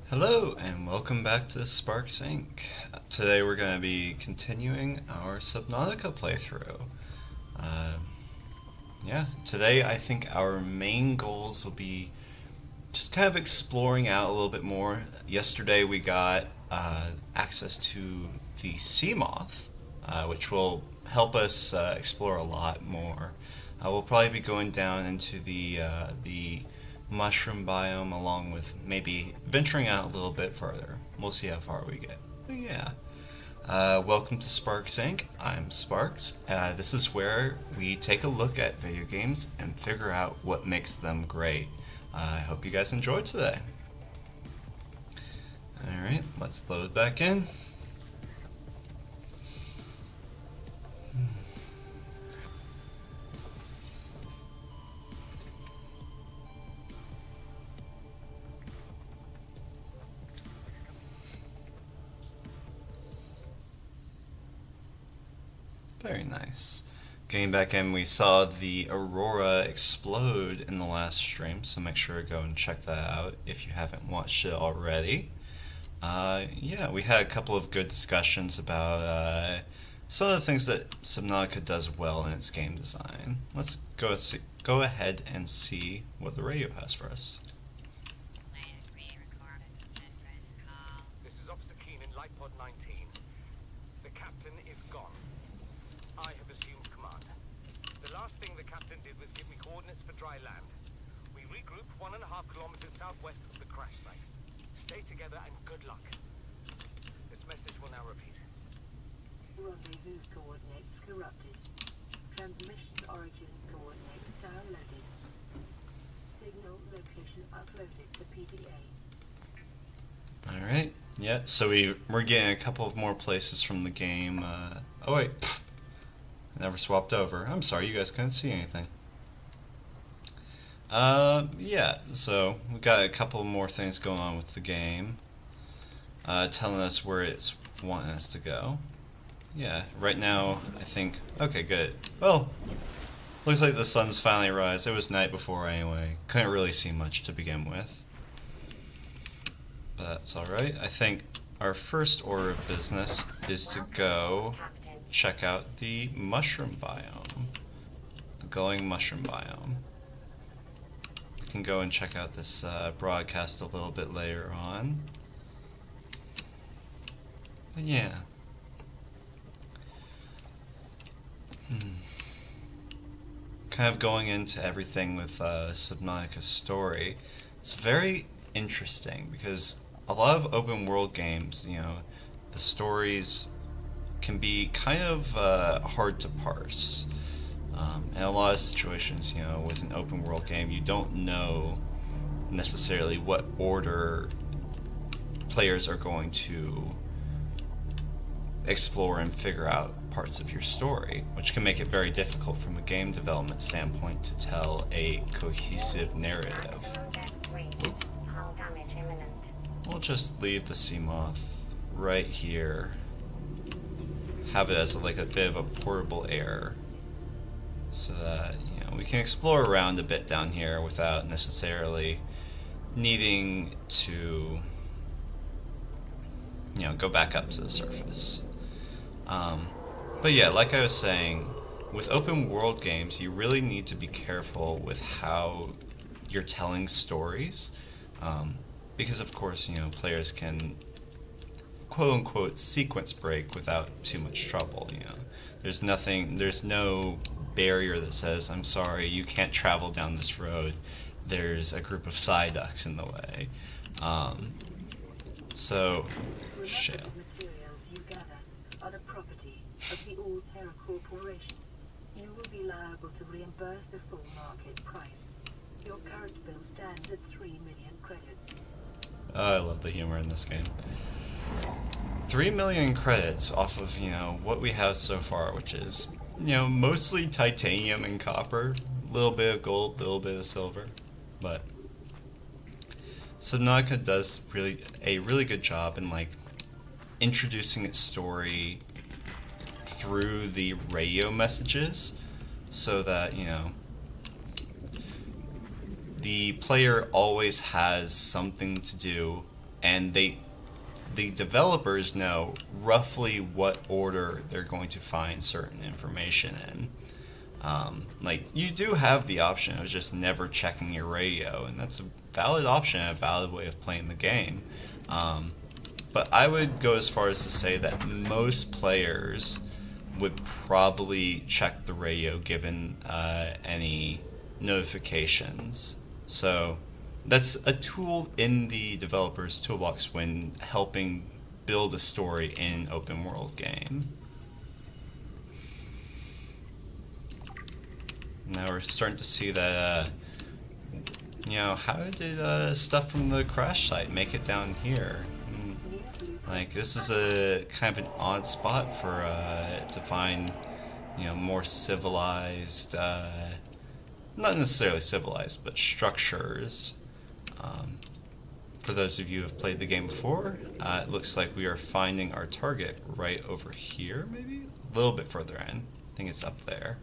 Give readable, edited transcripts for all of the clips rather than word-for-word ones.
Hello and welcome back to Sparks Inc. Today we're going to be continuing our Subnautica playthrough. Uh, Today I think our main goals will be just kind of exploring out a little bit more. Yesterday we got access to the sea moth, which will help us explore a lot more. We'll probably be going down into the mushroom biome, along with maybe venturing out a little bit further. We'll see how far we get. But yeah. Welcome to Sparks Inc. I'm Sparks. This is where we take a look at video games and figure out what makes them great. I hope you guys enjoyed today. Alright, let's load back in. Very nice. Getting back in, we saw the aurora explode in the last stream, so make sure to go and check that out if you haven't watched it already. We had a couple of good discussions about some of the things that Subnautica does well in its game design. Let's go ahead and see what the radio has for us. This is Officer Keen in Light Pod 19. The captain is gone. I have assumed command. The last thing the captain did was give me coordinates for dry land. We regroup 1.5 kilometers southwest of the crash site. Stay together and good luck. This message will now repeat. Rendezvous coordinates corrupted. Transmission origin coordinates downloaded. Signal location uploaded to PDA. Alright, yeah, so we're getting a couple of more places from the game. Oh wait, never swapped over. I'm sorry, you guys couldn't see anything. So we got a couple more things going on with the game. Telling us where it's wanting us to go. Yeah, right now, I think... Okay, good. Well, looks like the sun's finally rise. It was night before anyway. Couldn't really see much to begin with. But that's alright. I think our first order of business is to go check out the mushroom biome. The glowing mushroom biome. We can go and check out this broadcast a little bit later on. But yeah. Kind of going into everything with Subnautica's story. It's very interesting because a lot of open world games, the stories can be kind of hard to parse. In a lot of situations, with an open world game, you don't know necessarily what order players are going to explore and figure out parts of your story, which can make it very difficult from a game development standpoint to tell a cohesive narrative. We'll just leave the sea moth right here. Have it as like a bit of a portable air, so that we can explore around a bit down here without necessarily needing to go back up to the surface. But yeah, like I was saying, with open world games, you really need to be careful with how you're telling stories. Because of course, players can quote-unquote sequence break without too much trouble, There's no barrier that says, I'm sorry, you can't travel down this road. There's a group of Psyducks in the way. Shale. Materials you gather are the property of the All Terra Corporation. You will be liable to reimburse the full market price. Your current bill stands at 3 million credits. I love the humor in this game. 3 million credits off of, what we have so far, which is, mostly titanium and copper, a little bit of gold, a little bit of silver, but Subnautica does a really good job in, introducing its story through the radio messages, so that, the player always has something to do and the developers know roughly what order they're going to find certain information in. Like, you do have the option of just never checking your radio, and that's a valid option and a valid way of playing the game. But I would go as far as to say that most players would probably check the radio given any notifications. So that's a tool in the developer's toolbox when helping build a story in an open world game. Now we're starting to see that, how did stuff from the crash site make it down here? Like, this is a kind of an odd spot for to find, more civilized, not necessarily civilized, but structures. For those of you who have played the game before, it looks like we are finding our target right over here, maybe? A little bit further in. I think it's up there.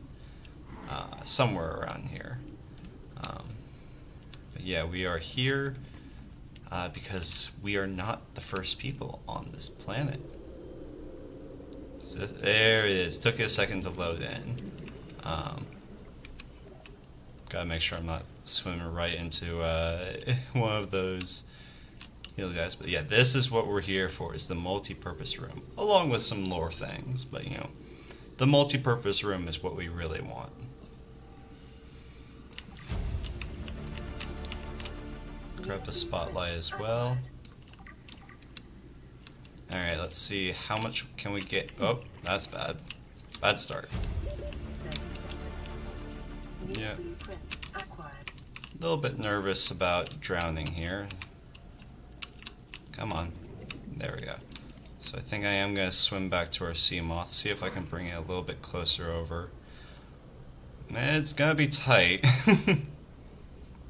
Somewhere around here. But yeah, we are here because we are not the first people on this planet. So there it is. Took it a second to load in. Gotta make sure I'm not swimming right into one of those heal guys. But yeah, this is what we're here for, is the multi-purpose room. Along with some lore things, but the multi-purpose room is what we really want. Grab the spotlight as well. Alright, let's see, how much can we get? Oh, that's bad. Bad start. Yeah. A little bit nervous about drowning here. Come on. There we go. So I think I am going to swim back to our sea moth, see if I can bring it a little bit closer over. It's going to be tight.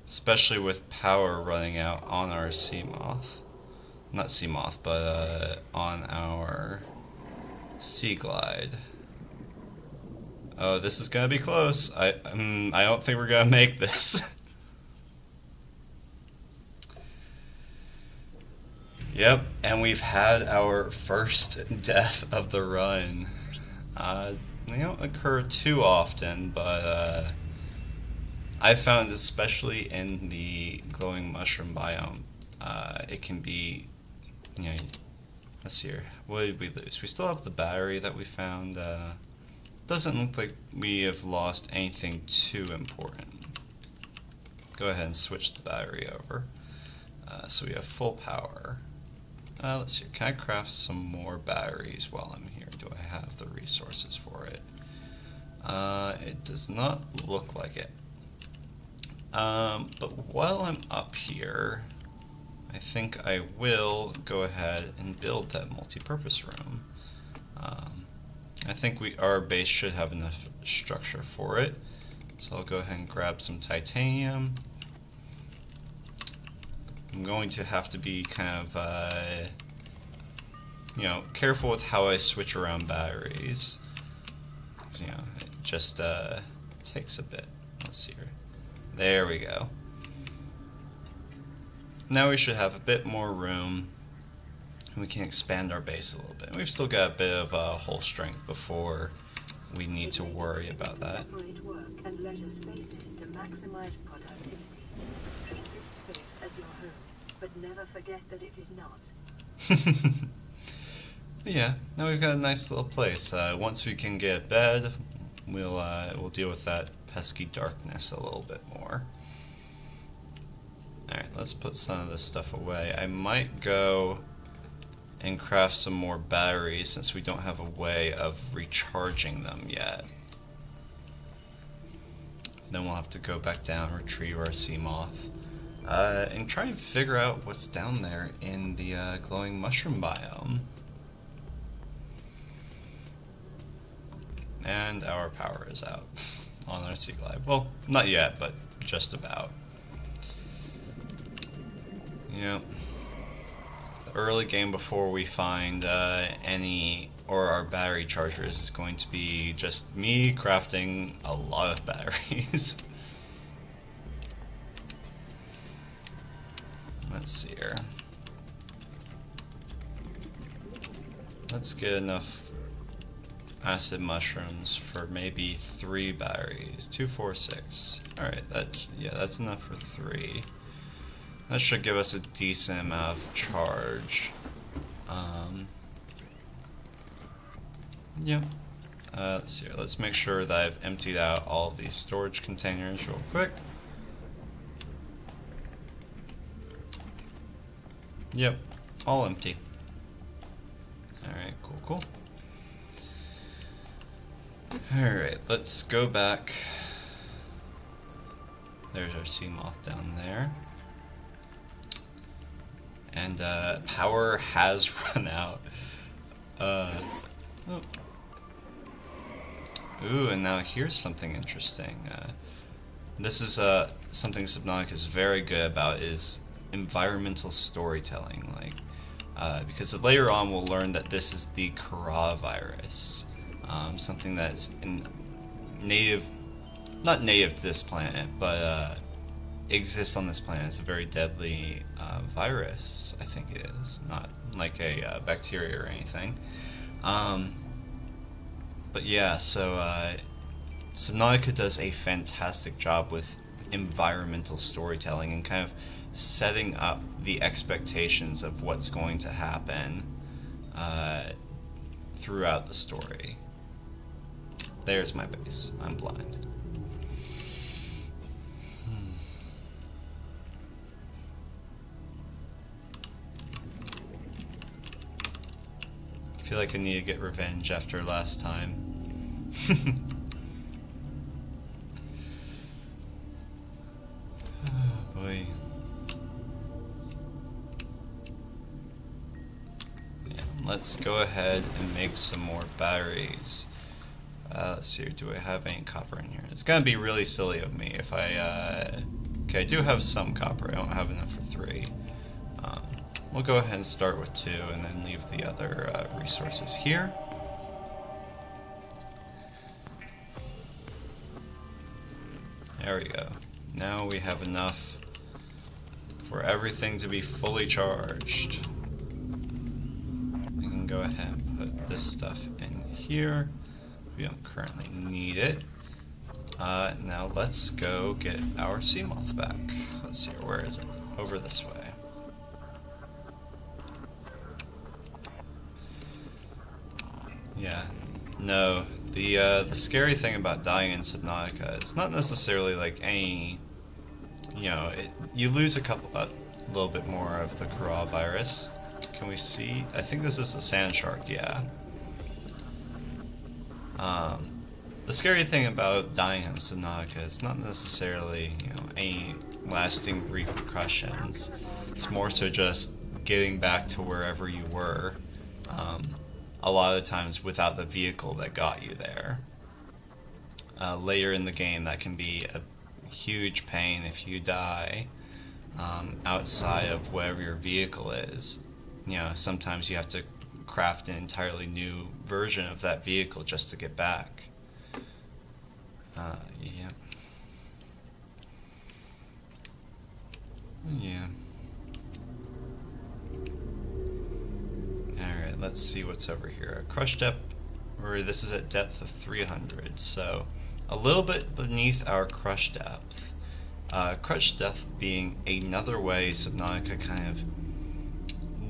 Especially with power running out on our sea moth. Not sea moth, but on our sea glide. Oh, this is gonna be close. I don't think we're gonna make this. Yep, and we've had our first death of the run. They don't occur too often, but I found, especially in the glowing mushroom biome, it can be, let's see here. What did we lose? We still have the battery that we found. Doesn't look like we have lost anything too important. Go ahead and switch the battery over. So we have full power. Let's see. Can I craft some more batteries while I'm here? Do I have the resources for it? It does not look like it. But while I'm up here, I think I will go ahead and build that multi-purpose room. I think our base should have enough structure for it. So I'll go ahead and grab some titanium. I'm going to have to be kind of, careful with how I switch around batteries. 'Cause, it just takes a bit. Let's see here. There we go. Now we should have a bit more room, and we can expand our base a little bit. And we've still got a bit of hull strength before we need to worry about that. Separate work and leisure spaces to maximize productivity. Treat this space as your home, but never forget that it is not. Yeah, now we've got a nice little place. Once we can get a bed, we'll deal with that pesky darkness a little bit more. Alright, let's put some of this stuff away. I might go and craft some more batteries since we don't have a way of recharging them yet. Then we'll have to go back down, retrieve our sea moth, and try and figure out what's down there in the glowing mushroom biome. And our power is out on our sea glide. Well, not yet, but just about. The early game before we find our battery chargers is going to be just me crafting a lot of batteries. Let's see here. Let's get enough acid mushrooms for maybe 3 batteries. 2, 4, 6. Alright, that's enough for 3. That should give us a decent amount of charge. Yep. Let's see here. Let's make sure that I've emptied out all of these storage containers real quick. Yep, all empty. Alright, cool. Alright, let's go back. There's our sea moth down there. And power has run out. Ooh, and now here's something interesting. This is something Subnautica is very good about, is environmental storytelling. Like, because later on we'll learn that this is the coronavirus, something that's not native to this planet, but exists on this planet. It's a very deadly virus, I think it is, not like a bacteria or anything. But yeah, so Subnautica does a fantastic job with environmental storytelling and kind of setting up the expectations of what's going to happen throughout the story. There's my base. I'm blind. I feel like I need to get revenge after last time. Oh boy. Yeah, let's go ahead and make some more batteries. Let's see, do I have any copper in here? It's gonna be really silly of me if I, okay, I do have some copper. I don't have enough for 3. We'll go ahead and start with 2 and then leave the other resources here. There we go. Now we have enough for everything to be fully charged. We can go ahead and put this stuff in here. We don't currently need it. Now let's go get our sea moth back. Let's see, where is it? Over this way. Yeah, no, the scary thing about dying in Subnautica, it's not necessarily like any, you know, you lose a little bit more of the coronavirus. Can we see? I think this is a sand shark, yeah. The scary thing about dying in Subnautica is not necessarily, you know, any lasting repercussions. It's more so just getting back to wherever you were. A lot of the times without the vehicle that got you there. Later in the game, that can be a huge pain if you die outside of whatever your vehicle is. You know, sometimes you have to craft an entirely new version of that vehicle just to get back. Yeah. Yeah. Alright, let's see what's over here. Crush depth, or this is at depth of 300, so a little bit beneath our crush depth. Crush depth being another way Subnautica kind of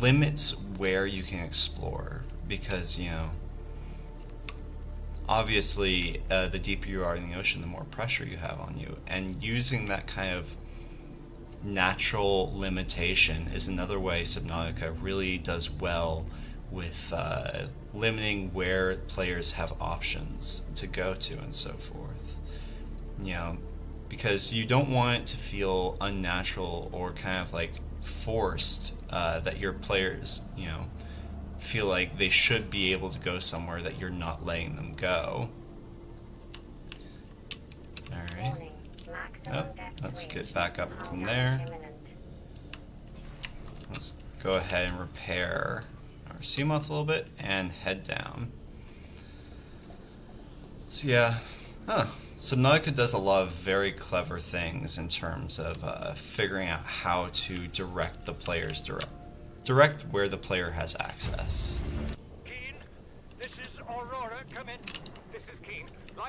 limits where you can explore, because, you know, obviously the deeper you are in the ocean, the more pressure you have on you, and using that kind of natural limitation is another way Subnautica really does well with limiting where players have options to go to and so forth. You know, because you don't want it to feel unnatural or kind of like forced, that your players, you know, feel like they should be able to go somewhere that you're not letting them go. Alright. Yep, let's get back up from there. Let's go ahead and repair our Seamoth a little bit and head down. So yeah, Subnautica does a lot of very clever things in terms of figuring out how to direct the players direct where the player has access. Keen,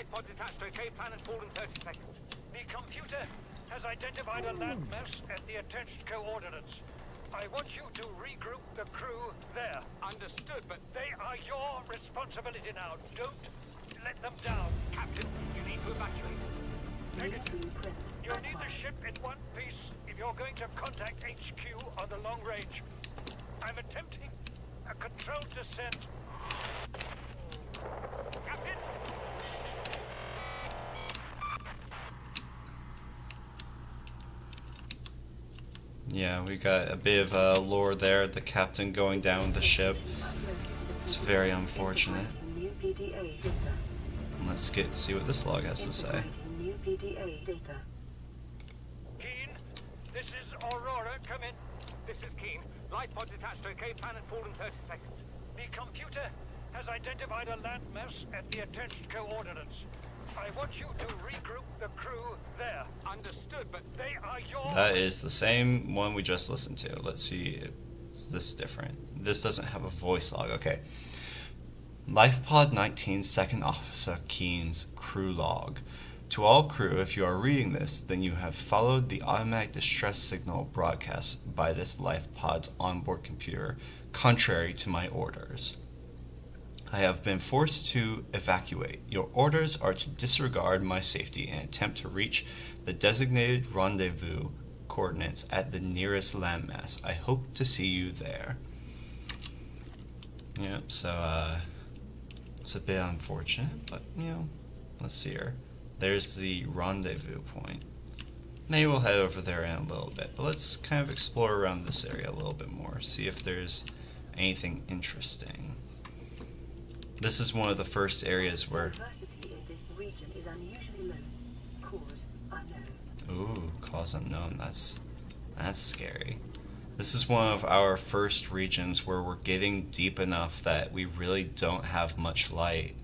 Light pod detached to OK plan and fall in 30 seconds. The computer has identified a landmass at the attached coordinates. I want you to regroup the crew there. Understood, but They are your responsibility now. Don't let them down. Captain, you need to evacuate. New blueprint You'll need the acquired. ship in one piece if you're going to contact HQ on the long range. I'm attempting a controlled descent. Captain! Yeah, we got a bit of lore there. The captain going down the ship. It's very unfortunate. New PDA data. Let's see what this log has to say. Integrating new PDA data. Keen, this is Aurora. Come in. This is Keen. Light pod detached to OK plan and fall in 30 seconds. The computer has identified a landmass at the attached coordinates. I want you to regroup the crew there. Understood, but They are your... That is the same one we just listened to. Let's see if this is different. This doesn't have a voice log. Okay. LifePod 19 Second Officer Keen's crew log. To all crew, if you are reading this, then you have followed the automatic distress signal broadcast by this LifePod's onboard computer, contrary to my orders. I have been forced to evacuate. Your orders are to disregard my safety and attempt to reach the designated rendezvous coordinates at the nearest landmass. I hope to see you there. Yep, so it's a bit unfortunate, but let's see here. There's the rendezvous point. Maybe we'll head over there in a little bit, but let's kind of explore around this area a little bit more, see if there's anything interesting. This is one of the first areas where... Diversity in this region is unusually low. Cause unknown. Ooh, cause unknown. That's scary. This is one of our first regions where we're getting deep enough that we really don't have much light.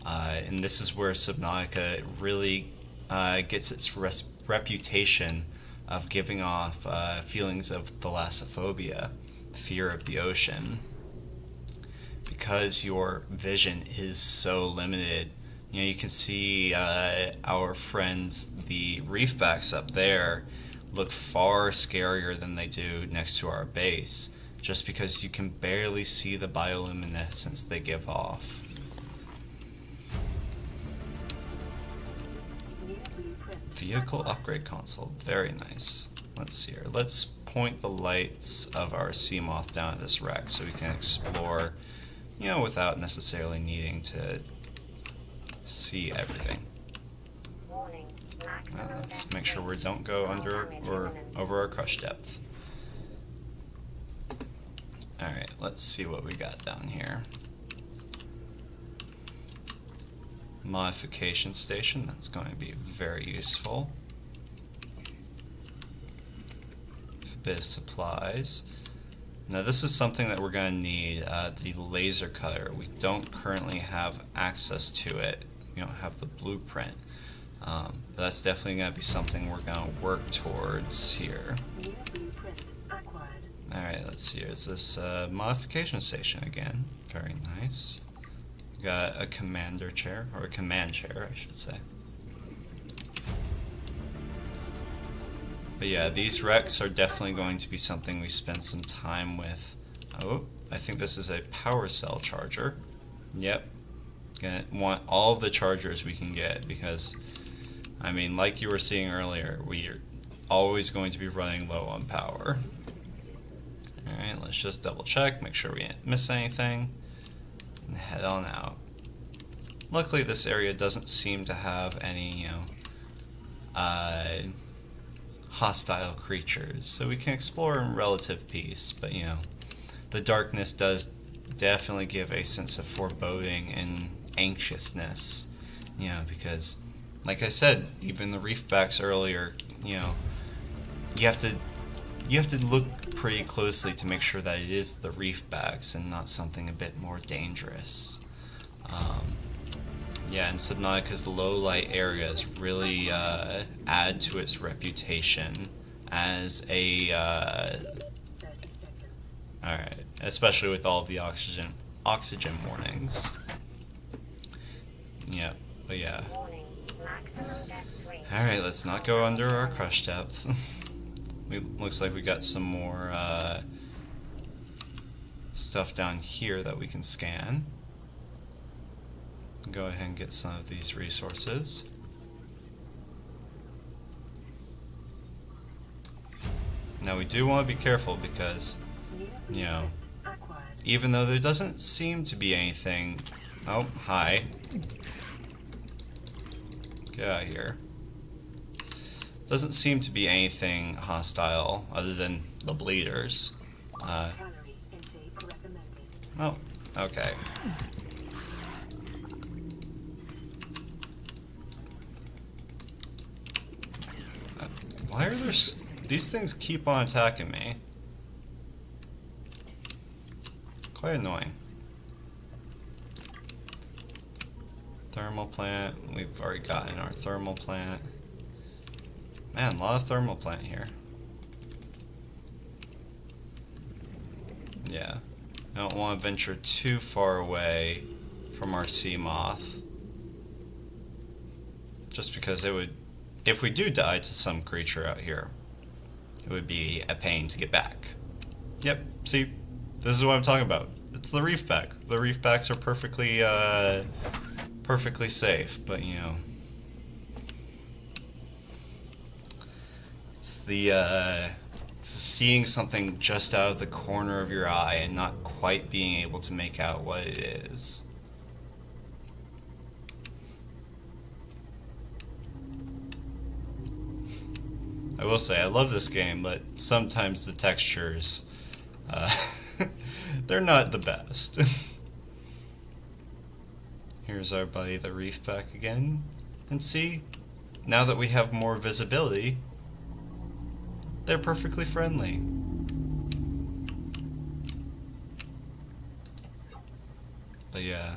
And this is where Subnautica really gets its reputation of giving off feelings of thalassophobia, fear of the ocean. Because your vision is so limited, you can see our friends, the reefbacks up there, look far scarier than they do next to our base, just because you can barely see the bioluminescence they give off. New blueprint Vehicle acquired. upgrade console, very nice. Let's see here. Let's point the lights of our Seamoth down at this wreck so we can explore, without necessarily needing to see everything. Warning. Let's make sure we don't go under or over our crush depth. Alright, let's see what we got down here. Modification station, that's going to be very useful. A bit of supplies. Now this is something that we're going to need, the laser cutter. We don't currently have access to it. We don't have the blueprint. But that's definitely going to be something we're going to work towards here. New blueprint acquired. Alright, let's see. It's this modification station again. Very nice. We got a commander chair, or a command chair, I should say. But yeah, these wrecks are definitely going to be something we spend some time with. Oh, I think this is a power cell charger. Yep. Gonna want all of the chargers we can get because, like you were seeing earlier, we are always going to be running low on power. Alright, let's just double check, make sure we didn't miss anything, and head on out. Luckily this area doesn't seem to have any, hostile creatures, so we can explore in relative peace, but the darkness does definitely give a sense of foreboding and anxiousness, because like I said, even the reefbacks earlier, you have to look pretty closely to make sure that it is the reefbacks and not something a bit more dangerous. And Subnautica's low light areas really add to its reputation as a 30 seconds. alright, especially with all of the oxygen warnings. Yeah, But yeah. Warning. Maximum depth 3. Alright, let's not go under our crush depth. Looks like we got some more stuff down here that we can scan. Go ahead and get some of these resources. Now we do want to be careful because, you know, even though there doesn't seem to be anything... Oh, hi. Get out of here. Doesn't seem to be anything hostile other than the bleeders. Oh, okay. Why are there... These things keep on attacking me. Quite annoying. Thermal plant. We've already gotten our thermal plant. Man, a lot of thermal plant here. Yeah. I don't want to venture too far away from our sea moth. Just because it would... If we do die to some creature out here, it would be a pain to get back. Yep, see, this is what I'm talking about. It's the reef pack. The reef packs are perfectly, perfectly safe, but you know, it's the seeing something just out of the corner of your eye and not quite being able to make out what it is. I will say, I love this game, but sometimes the textures, they're not the best. Here's our buddy, the reef pack again. And see, now that we have more visibility, they're perfectly friendly. But yeah,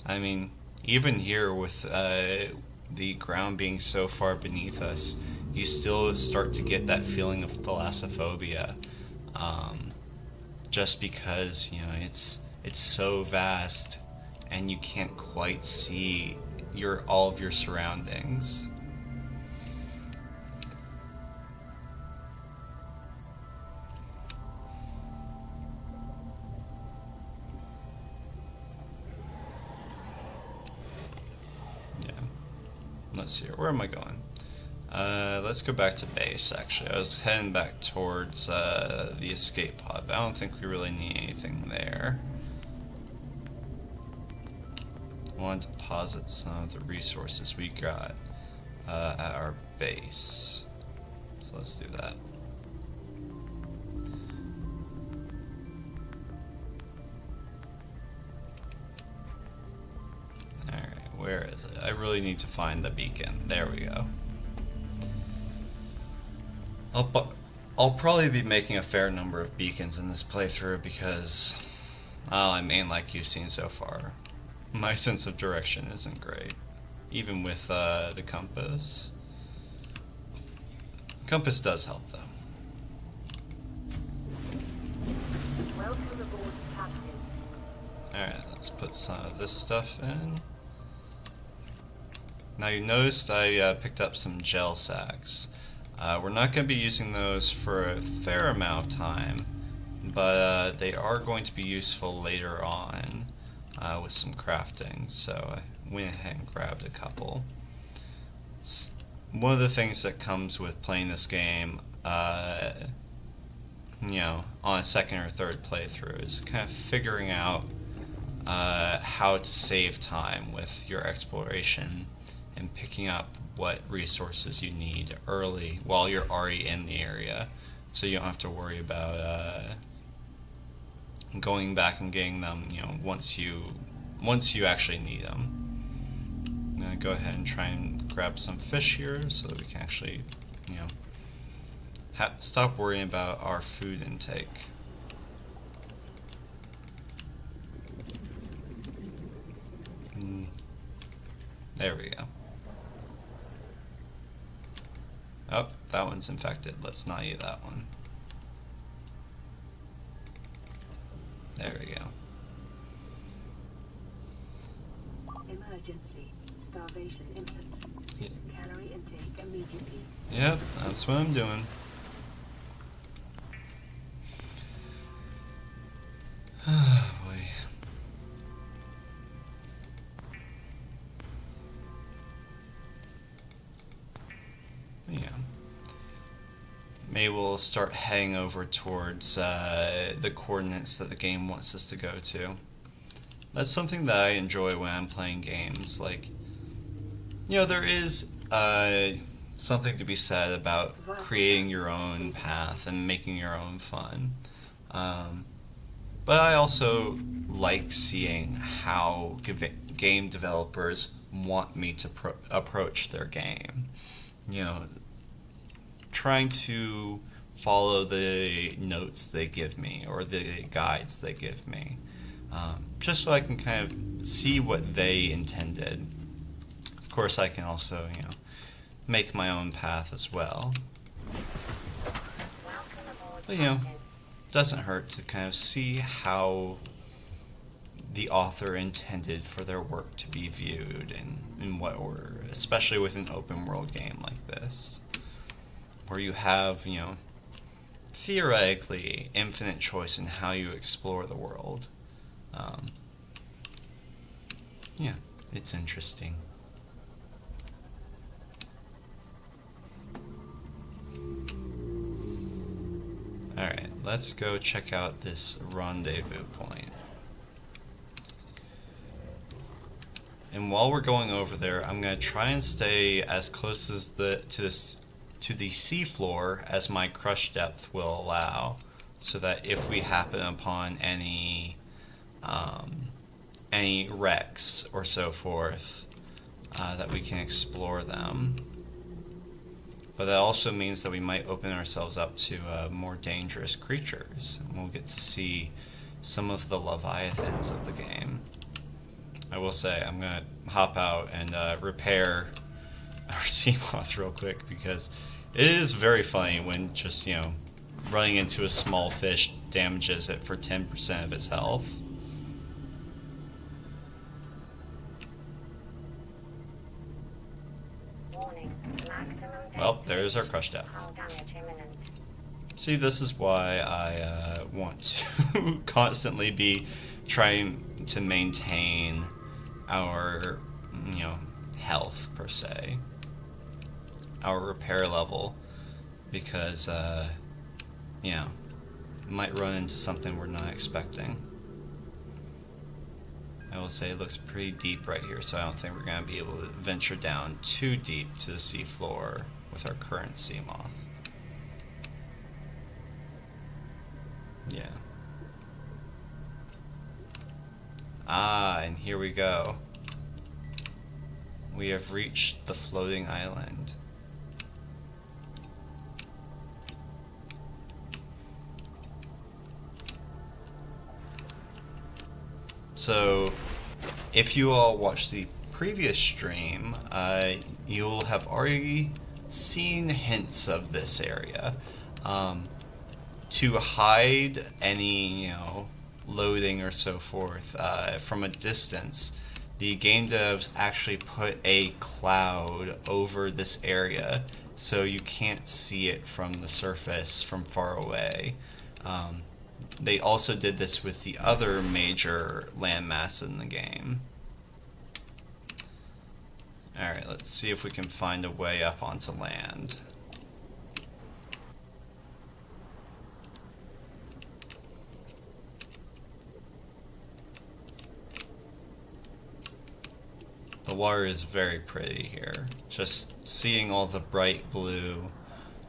I mean, even here with the ground being so far beneath us, you still start to get that feeling of thalassophobia, just because, you know, it's so vast and you can't quite see all of your surroundings. Yeah. Let's see here. Where am I going? Let's go back to base, actually. I was heading back towards the escape pod, but I don't think we really need anything there. I want to deposit some of the resources we got at our base. So let's do that. Alright, where is it? I really need to find the beacon. There we go. I'll probably be making a fair number of beacons in this playthrough because, I mean, like you've seen so far, my sense of direction isn't great, even with the compass. Compass does help, though. Welcome aboard, Captain. Alright, let's put some of this stuff in. Now you noticed I picked up some gel sacks. We're not going to be using those for a fair amount of time, but they are going to be useful later on with some crafting, so I went ahead and grabbed a couple. One of the things that comes with playing this game, you know, on a second or third playthrough is kind of figuring out how to save time with your exploration and picking up what resources you need early while you're already in the area, so you don't have to worry about going back and getting them, you know, once you actually need them. I'm gonna go ahead and try and grab some fish here so that we can actually, you know, stop worrying about our food intake. There we go. Oh, that one's infected. Let's not eat that one. There we go. Emergency. starvation imminent. Seek calorie intake immediately. Yep, that's what I'm doing. Oh boy. Yeah. Maybe we'll start heading over towards the coordinates that the game wants us to go to. That's something that I enjoy when I'm playing games. Like, there is something to be said about creating your own path and making your own fun. But I also like seeing how game developers want me to approach their game. Trying to follow the notes they give me or the guides they give me, just so I can kind of see what they intended. Of course, I can also, make my own path as well. But, it doesn't hurt to kind of see how the author intended for their work to be viewed and in what order, especially with an open world game like this, where you have, theoretically infinite choice in how you explore the world. Yeah, it's interesting. Alright, let's go check out this rendezvous point. And while we're going over there, I'm going to try and stay as close as to the seafloor as my crush depth will allow, so that if we happen upon any wrecks or so forth, that we can explore them. But that also means that we might open ourselves up to more dangerous creatures, and we'll get to see some of the leviathans of the game. I will say, I'm going to hop out and repair our sea moth real quick, because it is very funny when just, running into a small fish damages it for 10% of its health. Warning. Maximum Well, there's our crush depth. hull damage imminent. See, this is why I want to constantly be trying to maintain our, health, per se. Our repair level. Because, might run into something we're not expecting. I will say it looks pretty deep right here, so I don't think we're going to be able to venture down too deep to the seafloor with our current sea moth. Yeah. Ah, and here we go. We have reached the floating island. So, if you all watched the previous stream, you'll have already seen hints of this area. To hide any, loading or so forth from a distance, the game devs actually put a cloud over this area so you can't see it from the surface from far away. They also did this with the other major landmass in the game. Alright, let's see if we can find a way up onto land. The water is very pretty here. Just seeing all the bright blue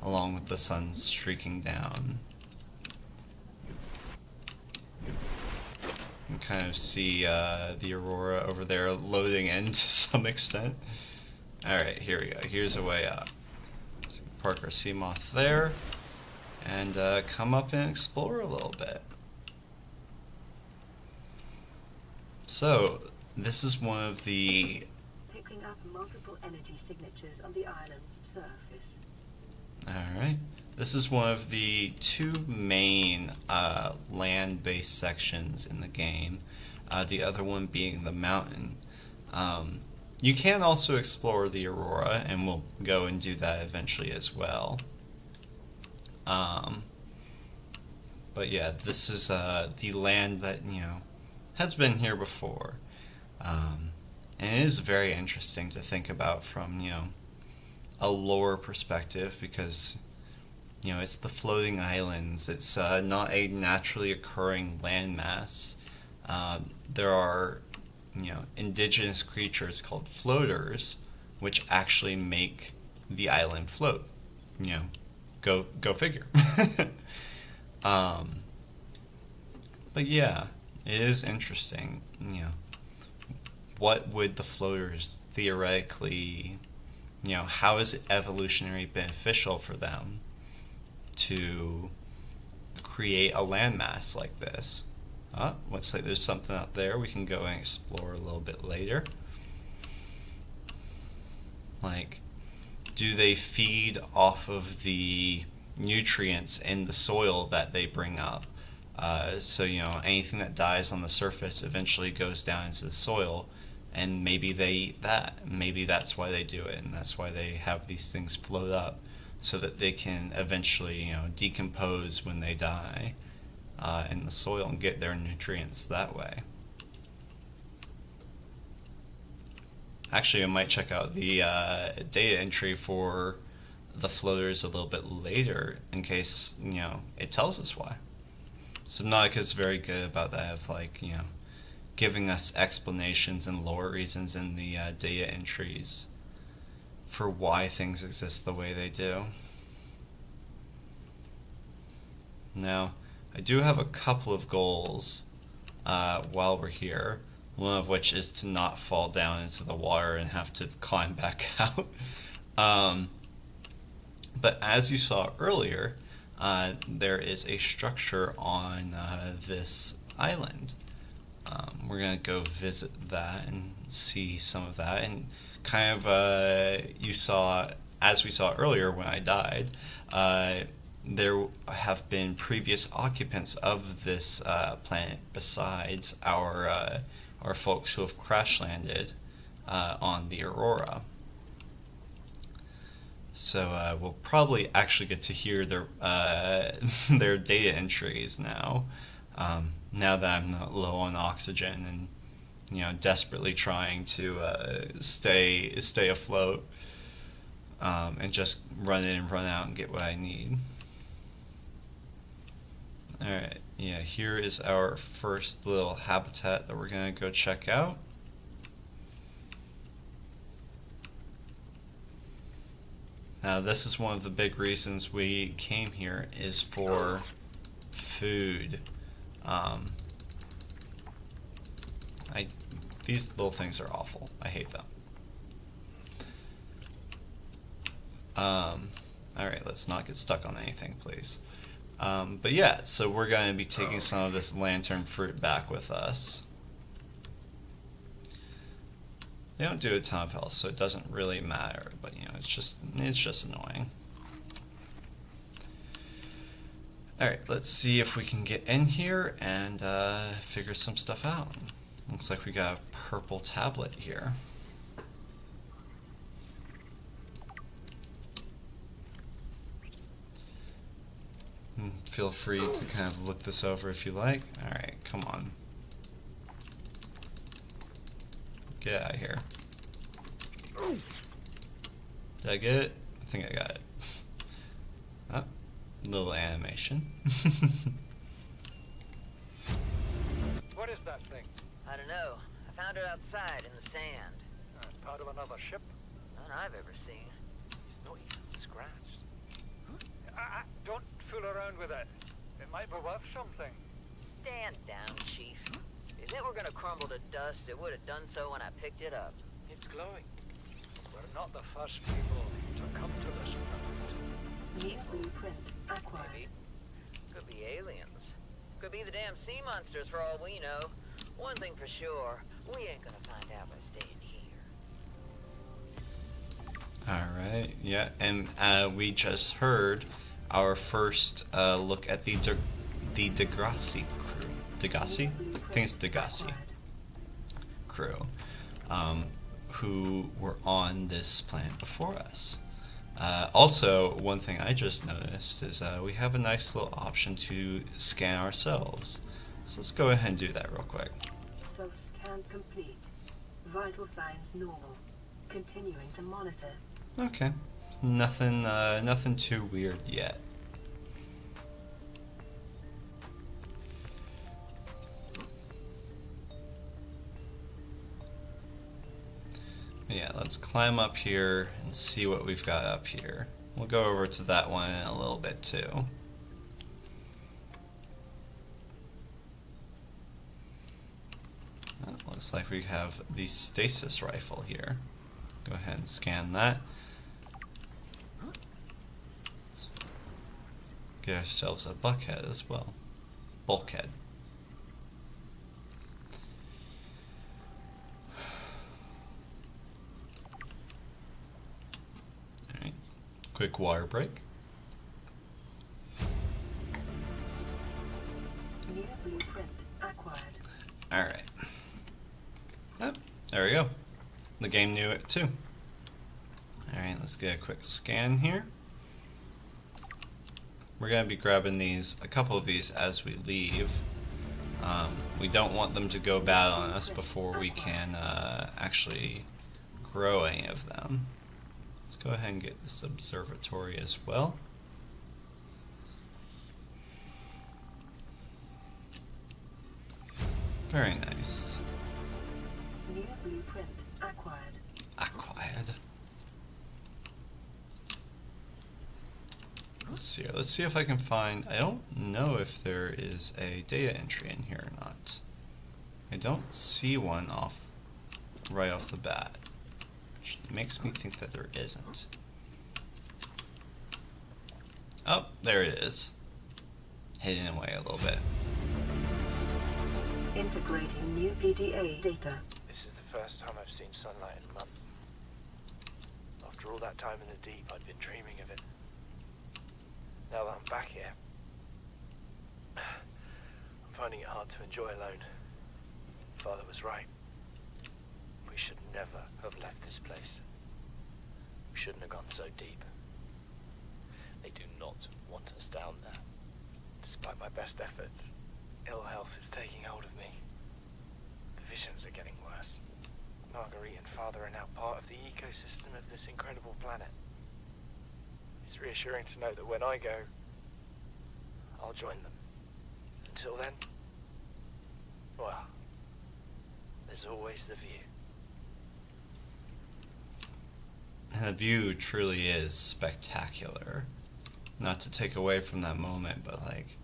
along with the sun streaking down. You can kind of see the aurora over there loading in to some extent. Alright, here we go. Here's a way up. So park our sea moth there and come up and explore a little bit. So, this is one of the... Picking up multiple energy signatures on the island's surface. Alright. This is one of the two main land-based sections in the game. The other one being the mountain. You can also explore the Aurora, and we'll go and do that eventually as well. But yeah, this is the land that, has been here before. And it is very interesting to think about from, a lore perspective, because, it's the floating islands. It's not a naturally occurring landmass. There are, indigenous creatures called floaters, which actually make the island float. Go figure. But yeah, it is interesting. What would the floaters theoretically, how is it evolutionary beneficial for them to create a landmass like this? Looks like there's something out there we can go and explore a little bit later. Like, do they feed off of the nutrients in the soil that they bring up? So, anything that dies on the surface eventually goes down into the soil, and maybe they eat that. Maybe that's why they do it, and that's why they have these things float up, so that they can eventually, decompose when they die in the soil and get their nutrients that way. Actually, I might check out the data entry for the floaters a little bit later, in case, it tells us why. Subnautica is very good about that, of giving us explanations and lore reasons in the data entries for why things exist the way they do. Now, I do have a couple of goals while we're here, one of which is to not fall down into the water and have to climb back out. But as you saw earlier, there is a structure on this island. We're going to go visit that and see some of that. And kind of, as we saw earlier when I died, there have been previous occupants of this planet besides our folks who have crash landed on the Aurora. So we'll probably actually get to hear their their data entries now. Now that I'm not low on oxygen and desperately trying to stay afloat, and just run in and run out and get what I need. All right, yeah. Here is our first little habitat that we're gonna go check out. Now, this is one of the big reasons we came here, is for food. These little things are awful. I hate them. Alright, let's not get stuck on anything, please. But yeah, so we're going to be taking some of this lantern fruit back with us. They don't do a ton of health, so it doesn't really matter, but it's just annoying. Alright, let's see if we can get in here and figure some stuff out. Looks like we got a purple tablet here. Feel free to kind of look this over if you like. Alright, come on. Get out of here. Did I get it? I think I got it. Oh, little animation. What is that thing? I don't know. I found it outside in the sand. Part of another ship? None I've ever seen. It's not even scratched. Don't fool around with it. It might be worth something. Stand down, Chief. If it were gonna crumble to dust, it would have done so when I picked it up. It's glowing. We're not the first people to come to this planet. New blueprint acquired. Maybe. Could be aliens. Could be the damn sea monsters for all we know. One thing for sure, we ain't gonna find out by staying here. Alright, yeah, and we just heard our first look at the Degrassi crew. Degassi? I think it's Degassi crew. who were on this planet before us. Also, one thing I just noticed is we have a nice little option to scan ourselves. So let's go ahead and do that real quick. Self-scan complete. Vital signs normal. Continuing to monitor. Okay. Nothing too weird yet. Yeah, let's climb up here and see what we've got up here. We'll go over to that one in a little bit too. Looks like we have the stasis rifle here. Go ahead and scan that. Let's get ourselves a buckhead as well. Bulkhead. Alright. Quick water break. New blueprint acquired. Alright. Oh, there we go. The game knew it too. Alright, let's get a quick scan here. We're going to be grabbing a couple of these as we leave. We don't want them to go bad on us before we can actually grow any of them. Let's go ahead and get this observatory as well. Very nice. New blueprint acquired. Acquired. Let's see if I can find. I don't know if there is a data entry in here or not. I don't see one right off the bat, which makes me think that there isn't. Oh, there it is. Hidden away a little bit. Integrating new PDA data. This is the first time I've seen sunlight in months. After all that time in the deep, I'd been dreaming of it. Now that I'm back here, I'm finding it hard to enjoy alone. Father was right. We should never have left this place. We shouldn't have gone so deep. They do not want us down there. Despite my best efforts, ill health is taking hold of me. The visions are getting worse. Marguerite and Father are now part of the ecosystem of this incredible planet. It's reassuring to know that when I go, I'll join them. Until then, well, there's always the view. And the view truly is spectacular. Not to take away from that moment, but like,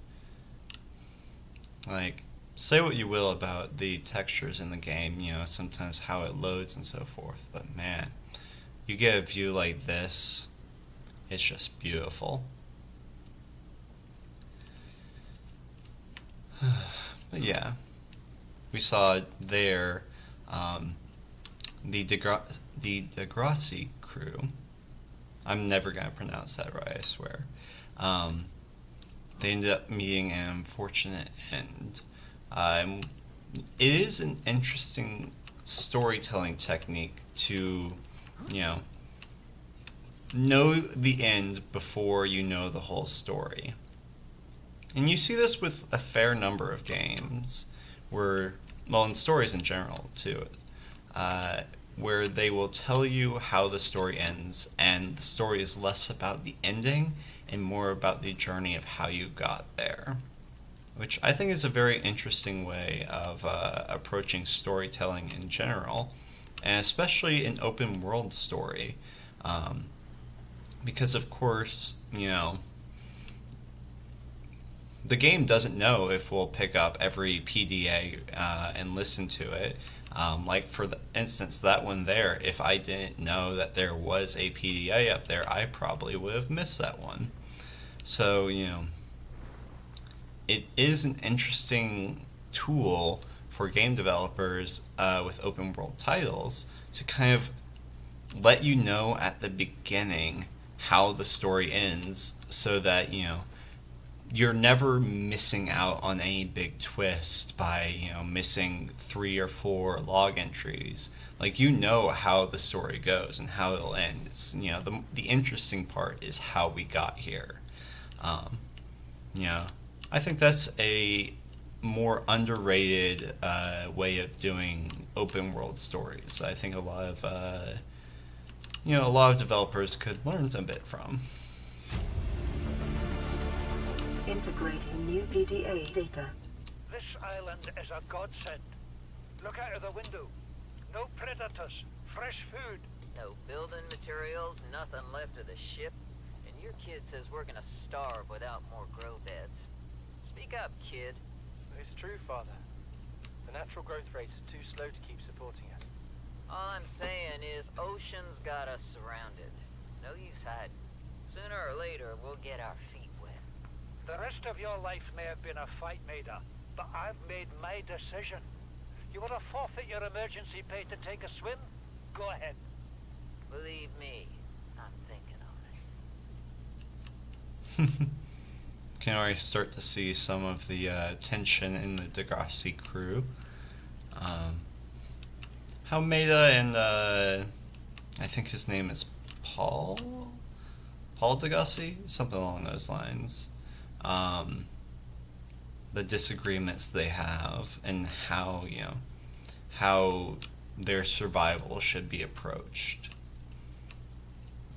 say what you will about the textures in the game, you know, sometimes how it loads and so forth, but man, you get a view like this, it's just beautiful. But yeah, we saw there the Degrassi crew. I'm never going to pronounce that right, I swear. They ended up meeting an unfortunate end. It is an interesting storytelling technique to, know the end before you know the whole story. And you see this with a fair number of games, in stories in general too, where they will tell you how the story ends, and the story is less about the ending and more about the journey of how you got there. Which I think is a very interesting way of approaching storytelling in general, and especially an open world story. Because of course, the game doesn't know if we'll pick up every PDA and listen to it. Like for the instance, that one there, if I didn't know that there was a PDA up there, I probably would have missed that one. So, it is an interesting tool for game developers with open world titles to kind of let you know at the beginning how the story ends, so that you're never missing out on any big twist by, missing 3 or 4 log entries. Like, how the story goes and how it'll end. It's, the interesting part is how we got here. I think that's a more underrated way of doing open world stories. I think a lot of developers could learn a bit from. Integrating new PDA data. This island is a godsend. Look out of the window. No predators, fresh food. No building materials, nothing left of the ship. And your kid says we're gonna starve without more grow beds. Speak up, kid. It's true, Father. The natural growth rates are too slow to keep supporting us. All I'm saying is ocean's got us surrounded. No use hiding. Sooner or later, we'll get our feet wet. The rest of your life may have been a fight, Maida, but I've made my decision. You want to forfeit your emergency pay to take a swim? Go ahead. Believe me, I'm thinking on it. Can already start to see some of the tension in the Degrassi crew. How Maida and I think his name is Paul Degrassi, something along those lines. The disagreements they have and how their survival should be approached.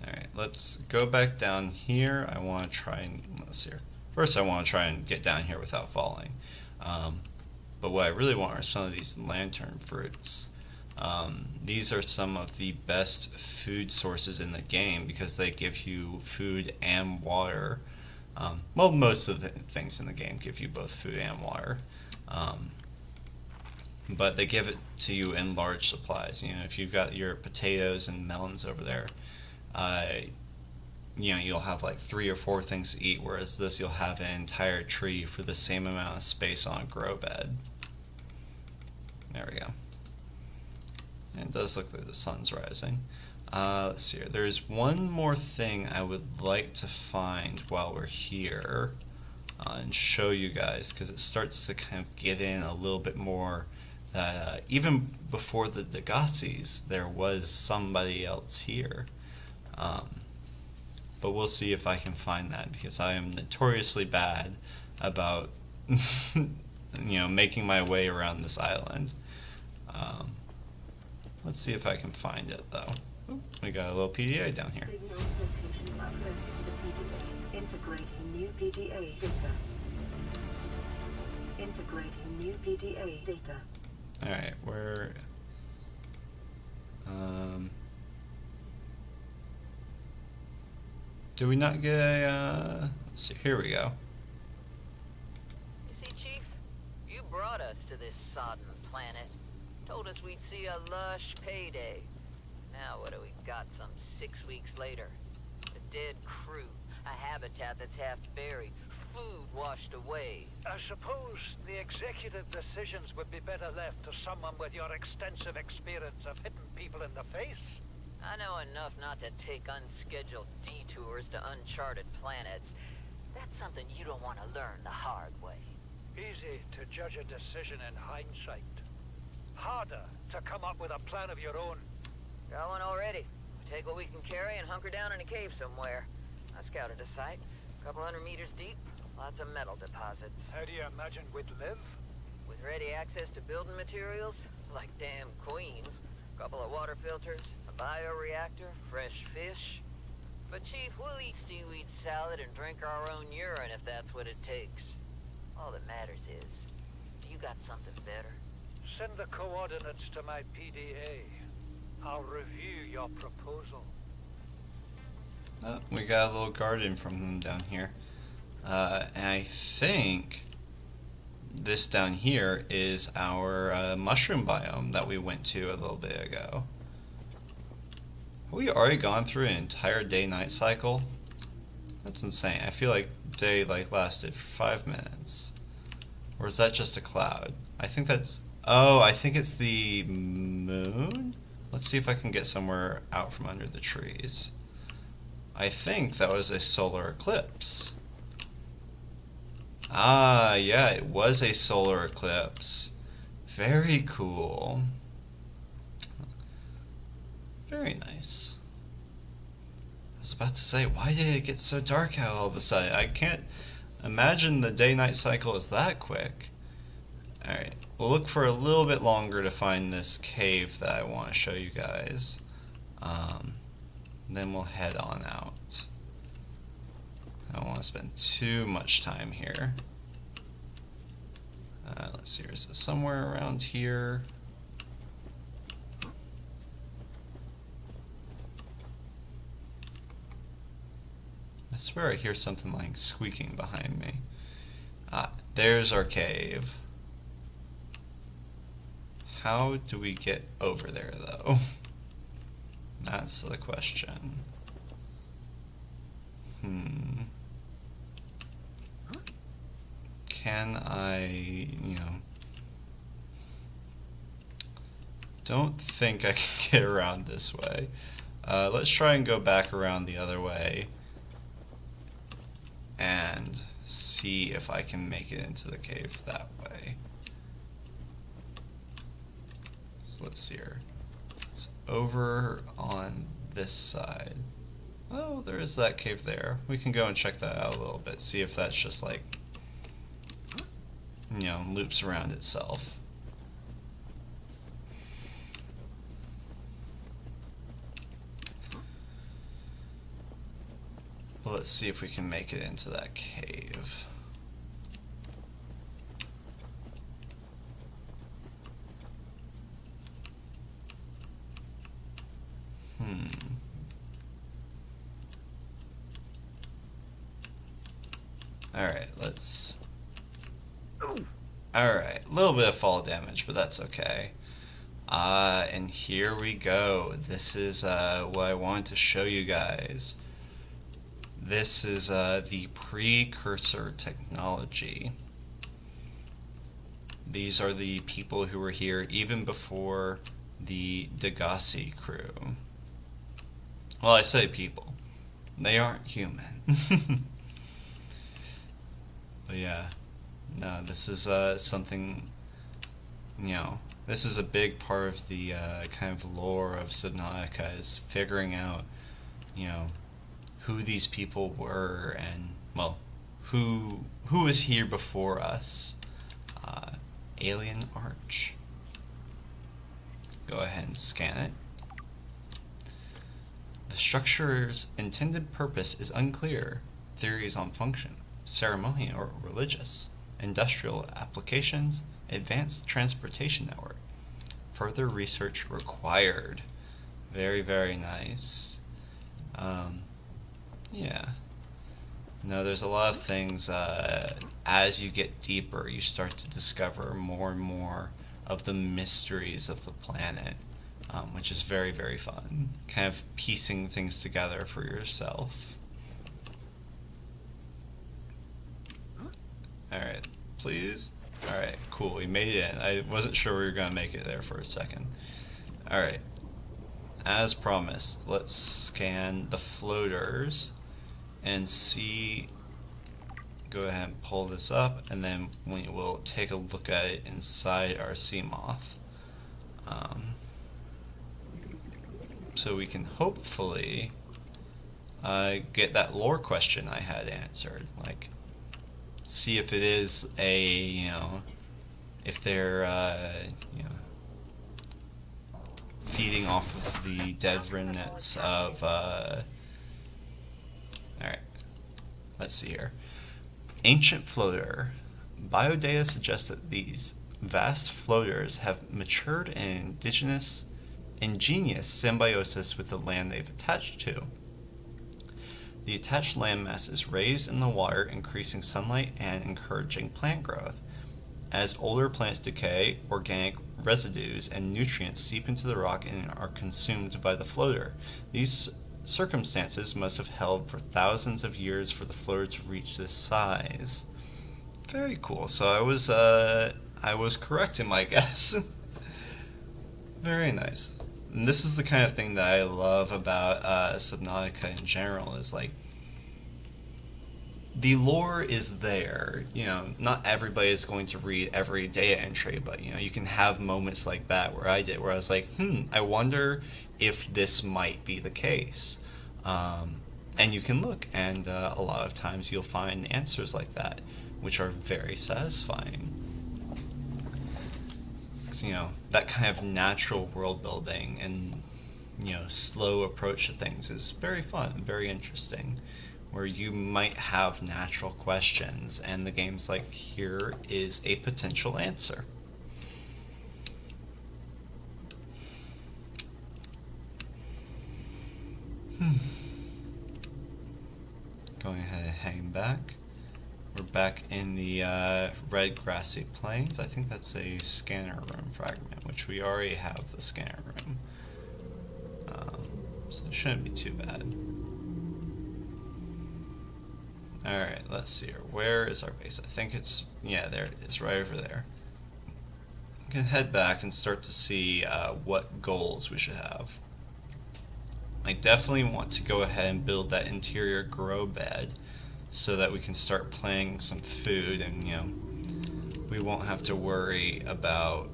Alright, let's go back down here. I want to try and First, I want to try and get down here without falling. But what I really want are some of these lantern fruits. These are some of the best food sources in the game because they give you food and water. Well, most of the things in the game give you both food and water. But they give it to you in large supplies. If you've got your potatoes and melons over there, you'll have like 3 or 4 things to eat, whereas this you'll have an entire tree for the same amount of space on a grow bed. There we go. And it does look like the sun's rising. Let's see here. There's one more thing I would like to find while we're here and show you guys, because it starts to kind of get in a little bit more. Even before the Degassis, there was somebody else here. But we'll see if I can find that, because I am notoriously bad about making my way around this island. Let's see if I can find it, though. Ooh, we got a little PDA down here. Signal location uploaded to the PDA. Integrating new PDA data. Integrating new PDA data. Alright, where... do we not get a... let's see, here we go. You see, Chief? You brought us to this sodden planet. Told us we'd see a lush payday. Now what do we got some 6 weeks later? A dead crew, a habitat that's half buried, food washed away. I suppose the executive decisions would be better left to someone with your extensive experience of hitting people in the face. I know enough not to take unscheduled detours to uncharted planets. That's something you don't want to learn the hard way. Easy to judge a decision in hindsight. Harder to come up with a plan of your own. Got one already. We take what we can carry and hunker down in a cave somewhere. I scouted a site, a couple 100 meters deep, lots of metal deposits. How do you imagine we'd live? With ready access to building materials, like damn queens, a couple of water filters, a bioreactor, fresh fish. But Chief, we'll eat seaweed salad and drink our own urine if that's what it takes. All that matters is, you got something better? Send the coordinates to my PDA. I'll review your proposal. We got a little garden from them down here. And I think this down here is our mushroom biome that we went to a little bit ago. Have we already gone through an entire day-night cycle? That's insane. I feel like day lasted for 5 minutes. Or is that just a cloud? I think that's... oh, I think it's the moon? Let's see if I can get somewhere out from under the trees. I think that was a solar eclipse. Ah, yeah, it was a solar eclipse. Very cool. Very nice. I was about to say, why did it get so dark out all of a sudden? I can't imagine the day-night cycle is that quick. Alright, we'll look for a little bit longer to find this cave that I want to show you guys. Then we'll head on out. I don't want to spend too much time here. Let's see, is it somewhere around here? I swear I hear something like squeaking behind me. Ah, there's our cave. How do we get over there, though? That's the question. Can I, don't think I can get around this way. Let's try and go back around the other way and see if I can make it into the cave that way. So let's see here. It's over on this side. Oh, there is that cave there. We can go and check that out a little bit, see if that's just like, loops around itself. But let's see if we can make it into that cave. Alright, let's... Alright, a little bit of fall damage, but that's okay. And here we go. This is what I wanted to show you guys. This is the precursor technology. These are the people who were here even before the Degassi crew. Well, I say people. They aren't human. But yeah, no, this is something, this is a big part of the kind of lore of Subnautica, is figuring out, who these people were and, well, who was here before us. Alien Arch. Go ahead and scan it. The structure's intended purpose is unclear. Theories on function, ceremonial or religious, industrial applications, advanced transportation network. Further research required. Very, very nice. Yeah. No, there's a lot of things, as you get deeper, you start to discover more and more of the mysteries of the planet, which is very, very fun. Kind of piecing things together for yourself. Alright, please. Alright, cool, we made it in. I wasn't sure we were going to make it there for a second. Alright. As promised, let's scan the floaters and see. Go ahead and pull this up, and then we will take a look at it inside our Seamoth. So we can hopefully get that lore question I had answered. Like, see if it is a, if they're, feeding off of the dead remnants of, alright, let's see here. Ancient floater. Biodata suggests that these vast floaters have matured in ingenious symbiosis with the land they've attached to. The attached landmass is raised in the water, increasing sunlight and encouraging plant growth. As older plants decay, organic residues and nutrients seep into the rock and are consumed by the floater. These circumstances must have held for thousands of years for the floater to reach this size. Very cool. So I was correct in my guess. Very nice. And this is the kind of thing that I love about Subnautica in general, is like, the lore is there. You know, not everybody is going to read every data entry, but you know, you can have moments like that where I did, where I was like, I wonder if this might be the case. And you can look, and a lot of times you'll find answers like that, which are very satisfying. Because, you know, that kind of natural world building and, you know, slow approach to things is very fun, very interesting. Where you might have natural questions, and the game's like, here is a potential answer. Going ahead and hang back. We're back in the red grassy plains. I think that's a scanner room fragment, which we already have the scanner room. So it shouldn't be too bad. Alright, let's see here. Where is our base? I think it's, yeah, there it is, right over there. We can head back and start to see what goals we should have. I definitely want to go ahead and build that interior grow bed so that we can start planting some food, and you know, we won't have to worry about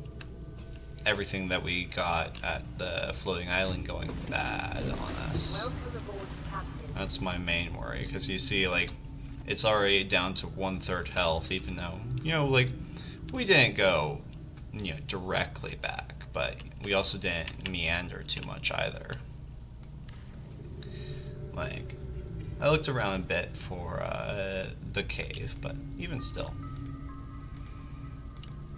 everything that we got at the floating island going bad on us. That's my main worry, because you see, like, it's already down to 1/3 health, even though, you know, like, we didn't go, you know, directly back, but we also didn't meander too much either. Like, I looked around a bit for the cave, but even still.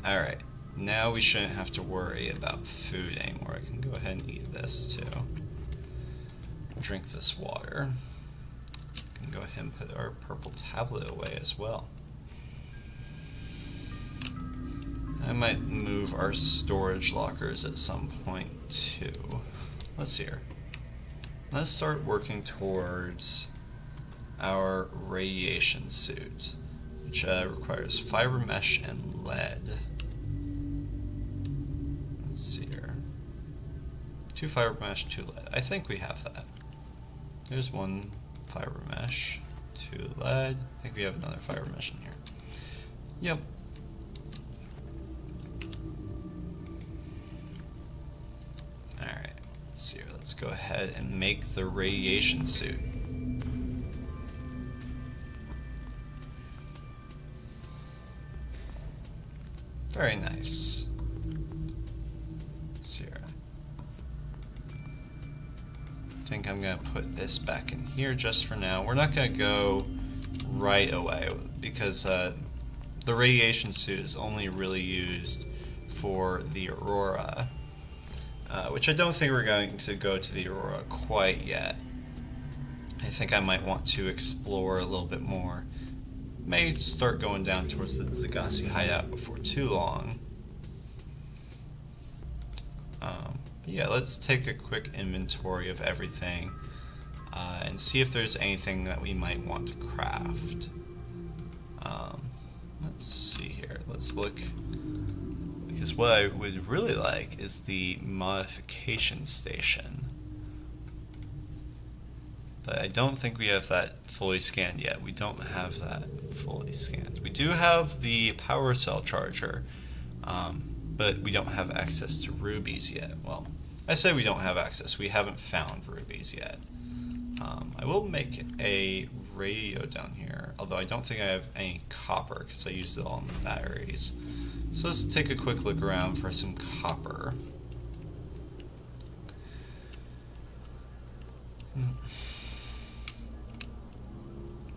Alright, now we shouldn't have to worry about food anymore. I can go ahead and eat this too. Drink this water. I can go ahead and put our purple tablet away as well. I might move our storage lockers at some point too. Let's see here. Let's start working towards our radiation suit, which requires fiber mesh and lead. Let's see here. 2 fiber mesh, 2 lead. I think we have that. There's 1 fiber mesh, 2 lead. I think we have another fiber mesh in here. Yep. Alright, let's see here. Let's go ahead and make the radiation suit. Very nice. Let's see here. I think I'm going to put this back in here just for now. We're not going to go right away because the radiation suit is only really used for the Aurora, which I don't think we're going to go to the Aurora quite yet. I think I might want to explore a little bit more. May start going down towards the Zagasi hideout before too long. Yeah, let's take a quick inventory of everything and see if there's anything that we might want to craft. Let's see here. Let's look. Because what I would really like is the modification station. But I don't think we have that fully scanned yet. We don't have that fully scanned. We do have the power cell charger, but we don't have access to rubies yet. Well, I say we don't have access. We haven't found rubies yet. I will make a radio down here, although I don't think I have any copper because I used it all in the batteries. So let's take a quick look around for some copper.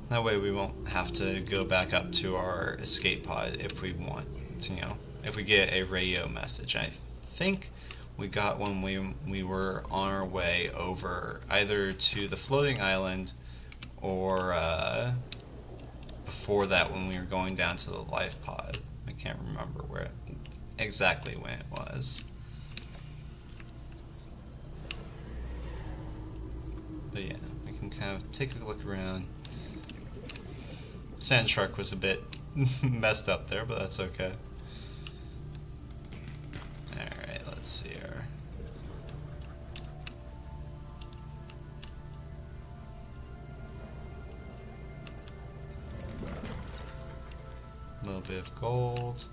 That way we won't have to go back up to our escape pod if we want to, you know, if we get a radio message. I think we got one when we were on our way over either to the floating island or before that when we were going down to the life pod. I can't remember where exactly when it was. But yeah, we can kind of take a look around. Sand Shark was a bit messed up there, but that's okay. Alright, let's see here. little bit of gold.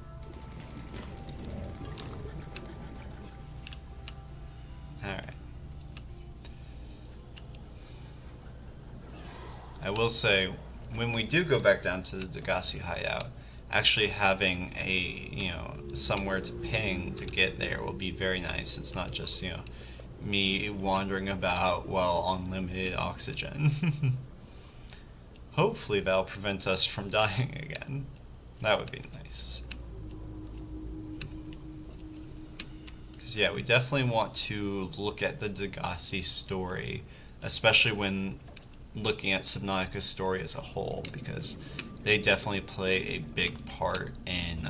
Alright. I will say, when we do go back down to the Degassi hideout, actually having a, you know, somewhere to ping to get there will be very nice. It's not just, you know, me wandering about while on limited oxygen. Hopefully that'll prevent us from dying again. That would be nice. Because yeah, we definitely want to look at the Degassi story, especially when looking at Subnautica's story as a whole, because they definitely play a big part in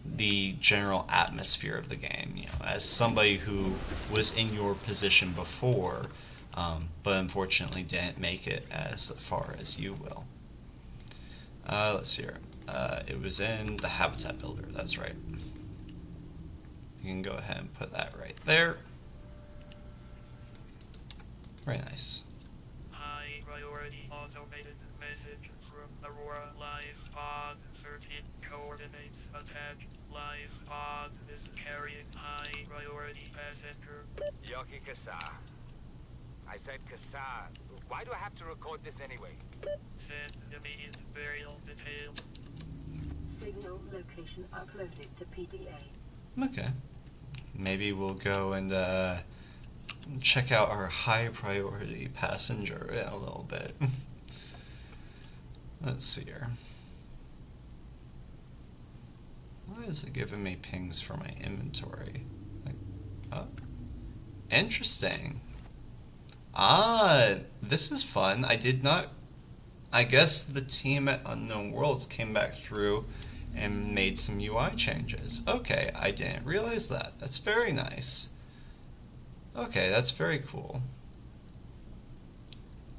the general atmosphere of the game. You know, as somebody who was in your position before, but unfortunately didn't make it as far as you will. Let's see here. It was in the Habitat Builder, that's right. You can go ahead and put that right there. Very nice. High priority automated message from Aurora Live Pod. 13 coordinates attached. Live Pod is carrying high priority passenger. Yoki Kasa. I said Kasa. Why do I have to record this anyway? Send immediate burial detail. Signal location uploaded to PDA. Okay. Maybe we'll go and check out our high priority passenger in a little bit. Let's see here. Why is it giving me pings for my inventory? Like, oh, interesting. Ah, this is fun. I did not. I guess the team at Unknown Worlds came back through and made some UI changes. Okay, I didn't realize that. That's very nice. Okay, that's very cool.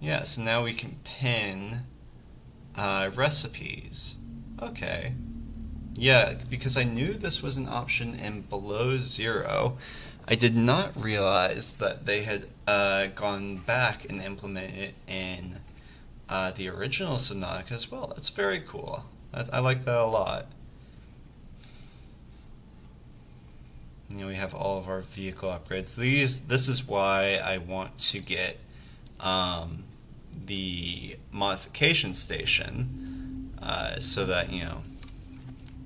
Yeah, so now we can pin recipes. Okay. Yeah, because I knew this was an option in Below Zero. I did not realize that they had gone back and implemented it in the original Subnautica as well. That's very cool. I like that a lot. You know, we have all of our vehicle upgrades. This is why I want to get the modification station, so that, you know,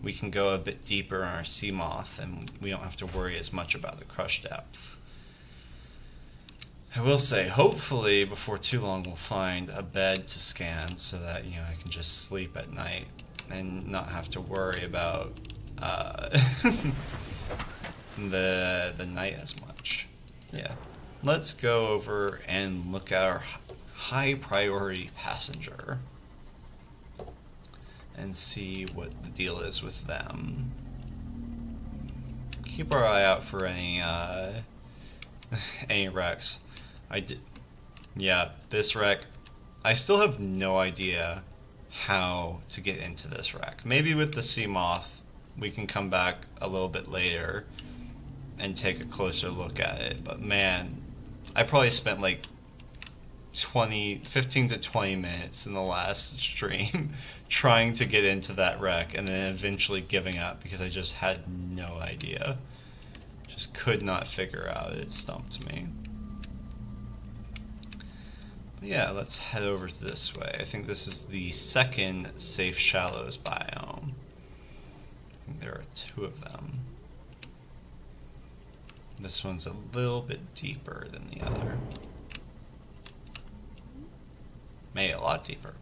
we can go a bit deeper on our Seamoth and we don't have to worry as much about the crush depth. I will say, hopefully before too long we'll find a bed to scan so that, you know, I can just sleep at night and not have to worry about the night as much. Yeah. Let's go over and look at our high priority passenger and see what the deal is with them. Keep our eye out for any wrecks. Yeah, this wreck, I still have no idea how to get into this wreck. Maybe with the Seamoth we can come back a little bit later and take a closer look at it, but man, I probably spent like 15 to 20 minutes in the last stream trying to get into that wreck and then eventually giving up because I just had no idea. Just could not figure out. It stumped me. But yeah, let's head over to this way. I think this is the second Safe Shallows biome. I think there are 2 of them. This one's a little bit deeper than the other. Maybe a lot deeper.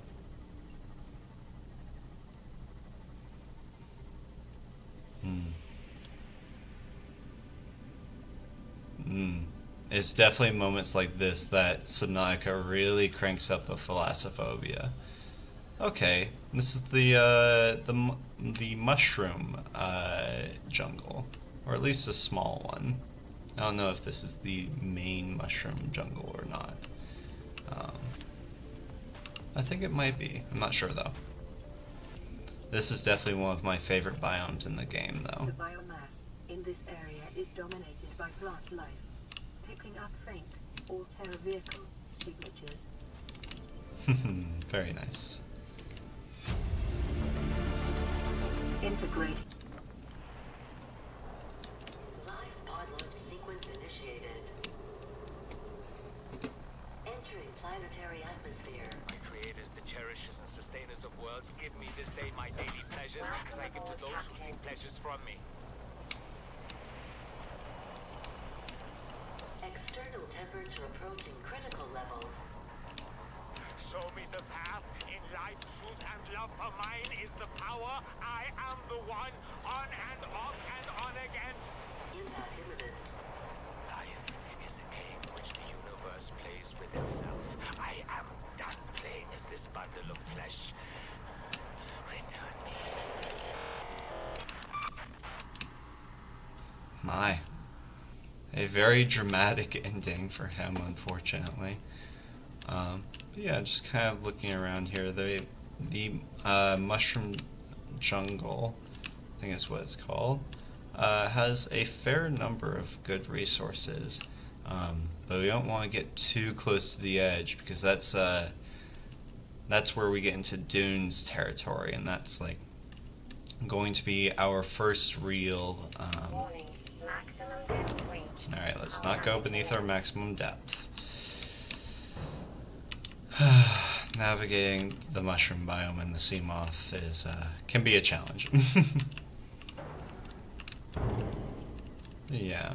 It's definitely moments like this that Subnautica really cranks up the thalassophobia. Okay, this is the mushroom jungle, or at least a small one. I don't know if this is the main mushroom jungle or not. I think it might be. I'm not sure though. This is definitely one of my favorite biomes in the game though. The biomass in this area is dominated by plant life, picking up faint All-Terra vehicle signatures. Very nice. Integrating. Live pod launch sequence initiated. Entering planetary atmosphere. My creators, the cherishers and sustainers of worlds, give me this day my daily pleasures as I give to those who take pleasures from me. External temperature approaching critical levels. Show me the path. In life, truth, and love for mine is the power. I am the one. On and off and on again. Impact imminent. Life is a game which the universe plays with itself. I am done playing as this bundle of flesh. Return me. My. A very dramatic ending for him, unfortunately. But yeah, just kind of looking around here. The mushroom jungle, I think is what it's called, has a fair number of good resources. But we don't want to get too close to the edge because that's where we get into dunes territory, and that's like going to be our first real. Warning. Maximum depth reached. All right, let's not go beneath our maximum depth. Navigating the mushroom biome and the sea moth is can be a challenge. Yeah.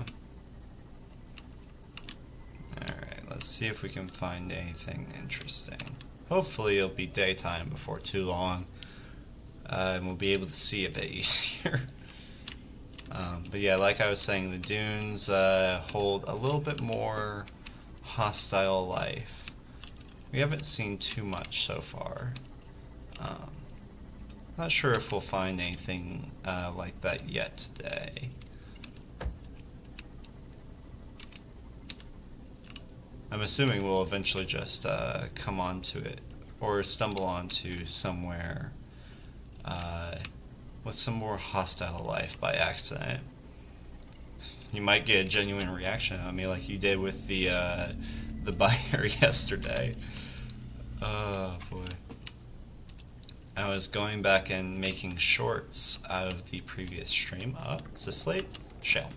Alright, let's see if we can find anything interesting. Hopefully it'll be daytime before too long, and we'll be able to see a bit easier. But yeah, like I was saying, the dunes hold a little bit more hostile life. We haven't seen too much so far. Not sure if we'll find anything like that yet today. I'm assuming we'll eventually just come onto it or stumble onto somewhere with some more hostile life by accident. You might get a genuine reaction on me like you did with the buyer yesterday. Oh boy. I was going back and making shorts out of the previous stream. Oh, it's a slate shell.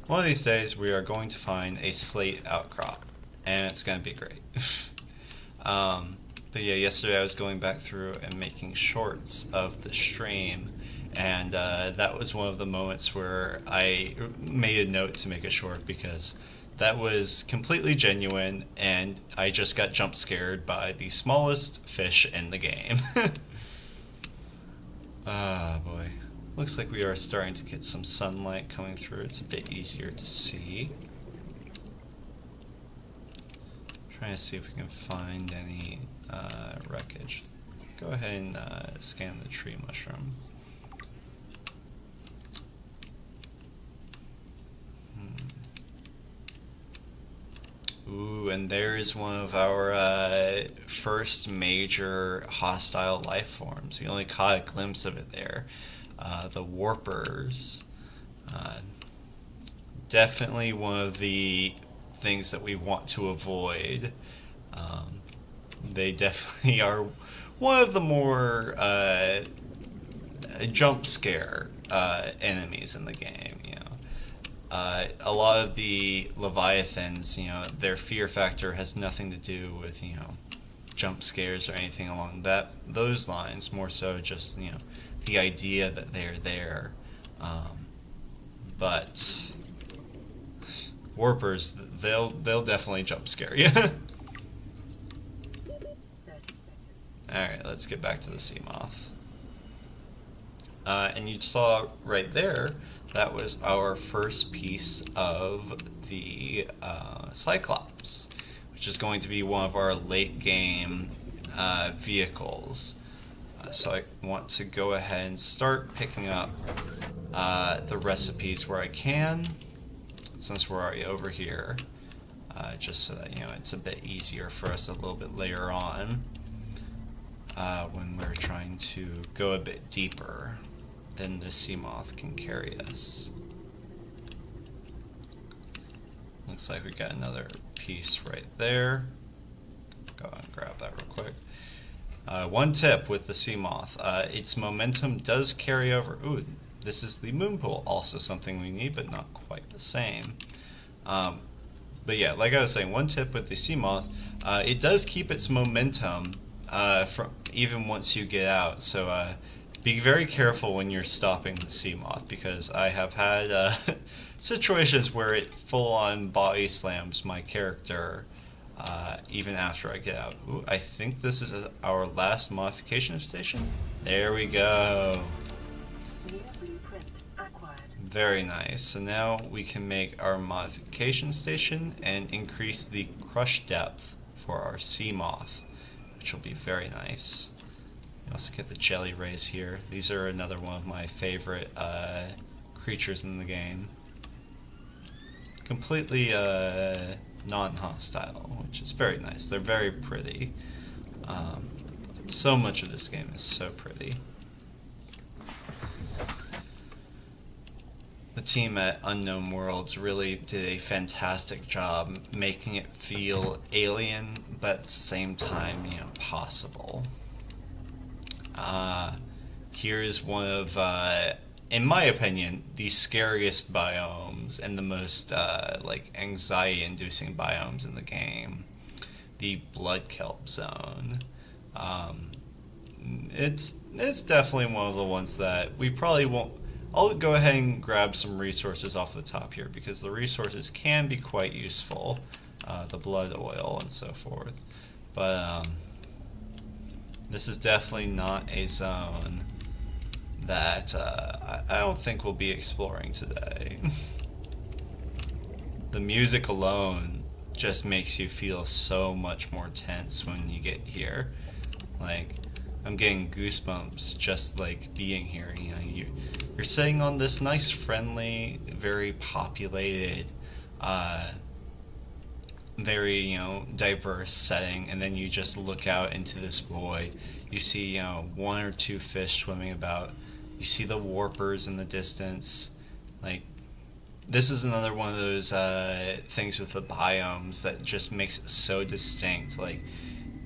One of these days we are going to find a slate outcrop, and it's going to be great. But yeah, yesterday I was going back through and making shorts of the stream, and that was one of the moments where I made a note to make a short because that was completely genuine, and I just got jump scared by the smallest fish in the game. Ah, boy. Looks like we are starting to get some sunlight coming through. It's a bit easier to see. Trying to see if we can find any wreckage. Go ahead and scan the tree mushroom. Ooh, and there is one of our first major hostile life forms. We only caught a glimpse of it there. The warpers. Definitely one of the things that we want to avoid. They definitely are one of the more jump scare enemies in the game. A lot of the Leviathans, their fear factor has nothing to do with, jump scares or anything along those lines. More so just, the idea that they're there. But warpers, they'll definitely jump scare you. 30 seconds. Alright, let's get back to the sea moth. And you saw right there, that was our first piece of the Cyclops, which is going to be one of our late game vehicles. So I want to go ahead and start picking up the recipes where I can, since we're already over here, just so that it's a bit easier for us a little bit later on when we're trying to go a bit deeper than the sea moth can carry us. Looks like we got another piece right there. Go and grab that real quick. One tip with the sea moth, its momentum does carry over. Ooh, this is the moon pool, also something we need, but not quite the same. But yeah, like I was saying, one tip with the sea moth, it does keep its momentum from even once you get out. So be very careful when you're stopping the sea moth, because I have had situations where it full-on body slams my character even after I get out. Ooh, I think this is our last modification station. There we go. New blueprint acquired. Very nice. So now we can make our modification station and increase the crush depth for our sea moth, which will be very nice. You also get the jelly rays here. These are another one of my favorite creatures in the game. Completely non-hostile, which is very nice. They're very pretty. So much of this game is so pretty. The team at Unknown Worlds really did a fantastic job making it feel alien, but at the same time, possible. Here's one of, in my opinion, the scariest biomes and the most anxiety-inducing biomes in the game, the Blood Kelp Zone. It's definitely one of the ones that we probably won't. I'll go ahead and grab some resources off the top here, because the resources can be quite useful, the blood oil and so forth. But this is definitely not a zone that I don't think we'll be exploring today. The music alone just makes you feel so much more tense when you get here. Like, I'm getting goosebumps just like being here. You're sitting on this nice, friendly, very populated, very diverse setting, and then you just look out into this void. You see one or two fish swimming about. You see the warpers in the distance. Like, this is another one of those things with the biomes that just makes it so distinct. Like,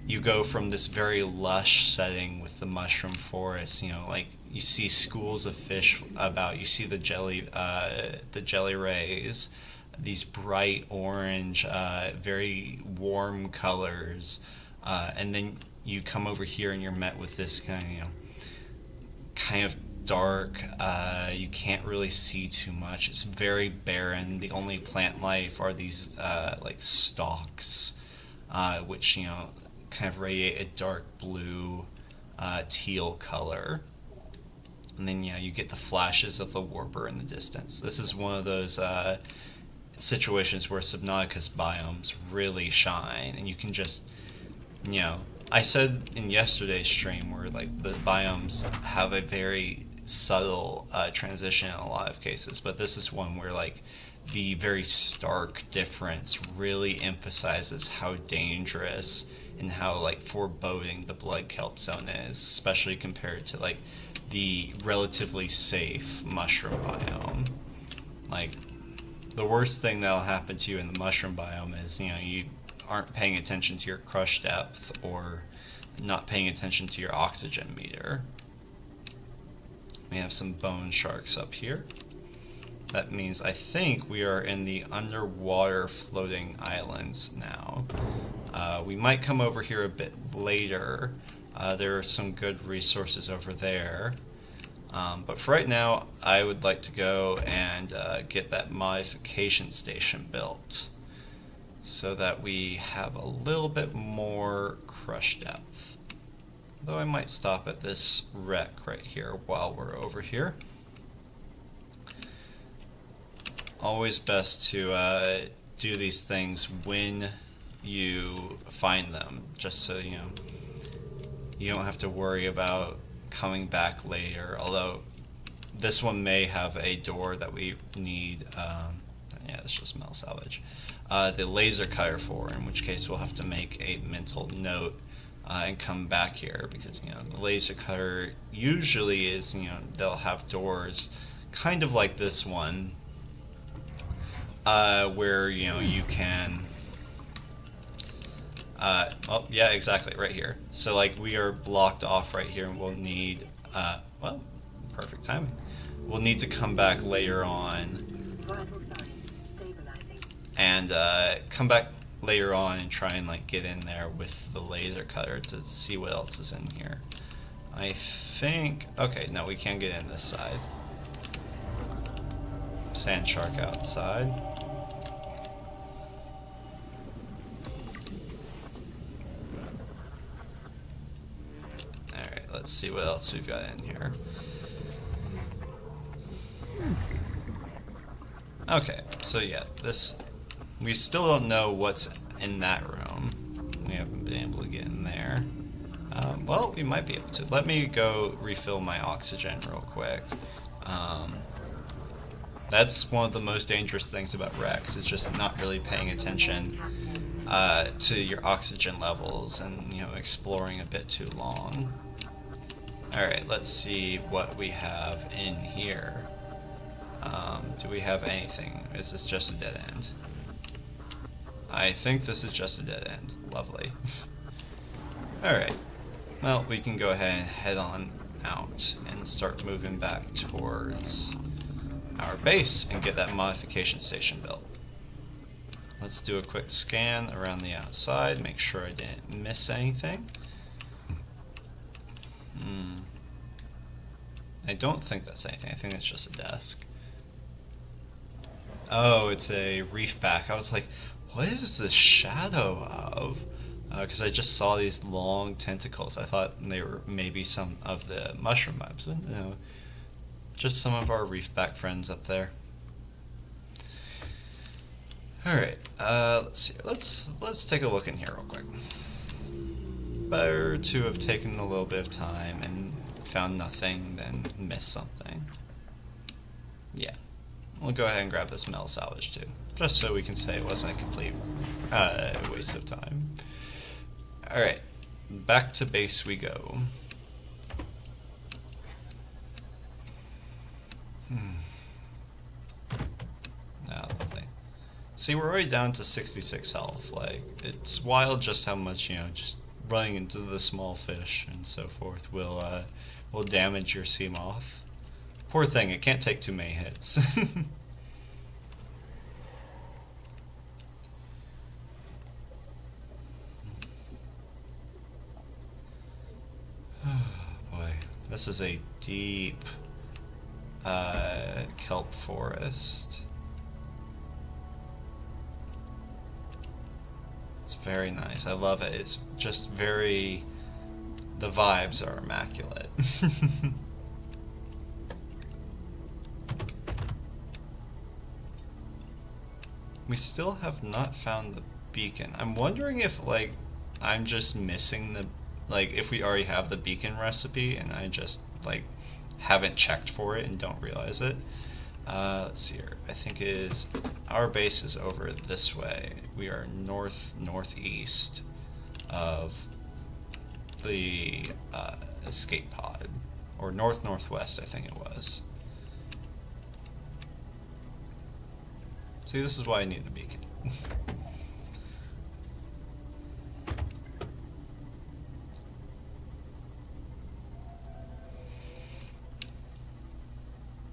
you go from this very lush setting with the mushroom forest, like you see schools of fish about, you see the jelly rays, these bright orange, very warm colors, and then you come over here and you're met with this kind of dark, you can't really see too much. It's very barren. The only plant life are these stalks, which kind of radiate a dark blue, teal color. And then you get the flashes of the warper in the distance. This is one of those situations where Subnautica's biomes really shine, and you can just, I said in yesterday's stream where the biomes have a very subtle transition in a lot of cases, but this is one where the very stark difference really emphasizes how dangerous and how foreboding the Blood Kelp Zone is, especially compared to the relatively safe mushroom biome. The worst thing that'll happen to you in the mushroom biome is you aren't paying attention to your crush depth or not paying attention to your oxygen meter. We have some bone sharks up here. That means I think we are in the underwater floating islands now. We might come over here a bit later. There are some good resources over there. But for right now, I would like to go and get that modification station built so that we have a little bit more crush depth. Though I might stop at this wreck right here while we're over here. Always best to do these things when you find them, just so you don't have to worry about coming back later. Although this one may have a door that we need. Yeah, it's just metal salvage. The laser cutter for, in which case we'll have to make a mental note and come back here, because the laser cutter usually is they'll have doors kind of like this one, where you can Well, yeah, exactly, right here. So, like, we are blocked off right here, and we'll need, well, perfect timing. We'll need to come back later on, Vital signs stabilizing. and come back later on and try and, like, get in there with the laser cutter to see what else is in here. I think, okay, no, we can't get in this side. Sand shark outside. Alright, let's see what else we've got in here. Okay, so yeah, this, we still don't know what's in that room. We haven't been able to get in there. Well, we might be able to. Let me go refill my oxygen real quick. That's one of the most dangerous things about Rex, is just not really paying attention to your oxygen levels and, you know, exploring a bit too long. Alright, let's see what we have in here. Do we have anything? Is this just a dead end? I think this is just a dead end. Lovely. Alright. Well, we can go ahead and head on out and start moving back towards our base and get that modification station built. Let's do a quick scan around the outside, make sure I didn't miss anything. I don't think that's anything. I think it's just a desk. Oh, it's a reef back. I was like, what is this shadow of? Because I just saw these long tentacles. I thought they were maybe some of the mushroom vibes, but no, just some of our reef back friends up there. All right, let's see. Let's take a look in here real quick. Better to have taken a little bit of time and found nothing than missed something. Yeah, we'll go ahead and grab this metal salvage too, just so we can say it wasn't a complete waste of time. All right, back to base we go. Now, lovely. See, we're already down to 66 health. Like, it's wild just how much, you know, just running into the small fish and so forth will damage your sea moth. Poor thing, it can't take too many hits. Boy, this is a deep kelp forest. It's very nice. I love it. It's just very... the vibes are immaculate. We still have not found the beacon. I'm wondering if, like, I'm just missing the... like, if we already have the beacon recipe and I just, like, haven't checked for it and don't realize it. Let's see here. I think it is... our base is over this way. We are northeast of the escape pod. Or northwest, I think it was. See, this is why I need the beacon.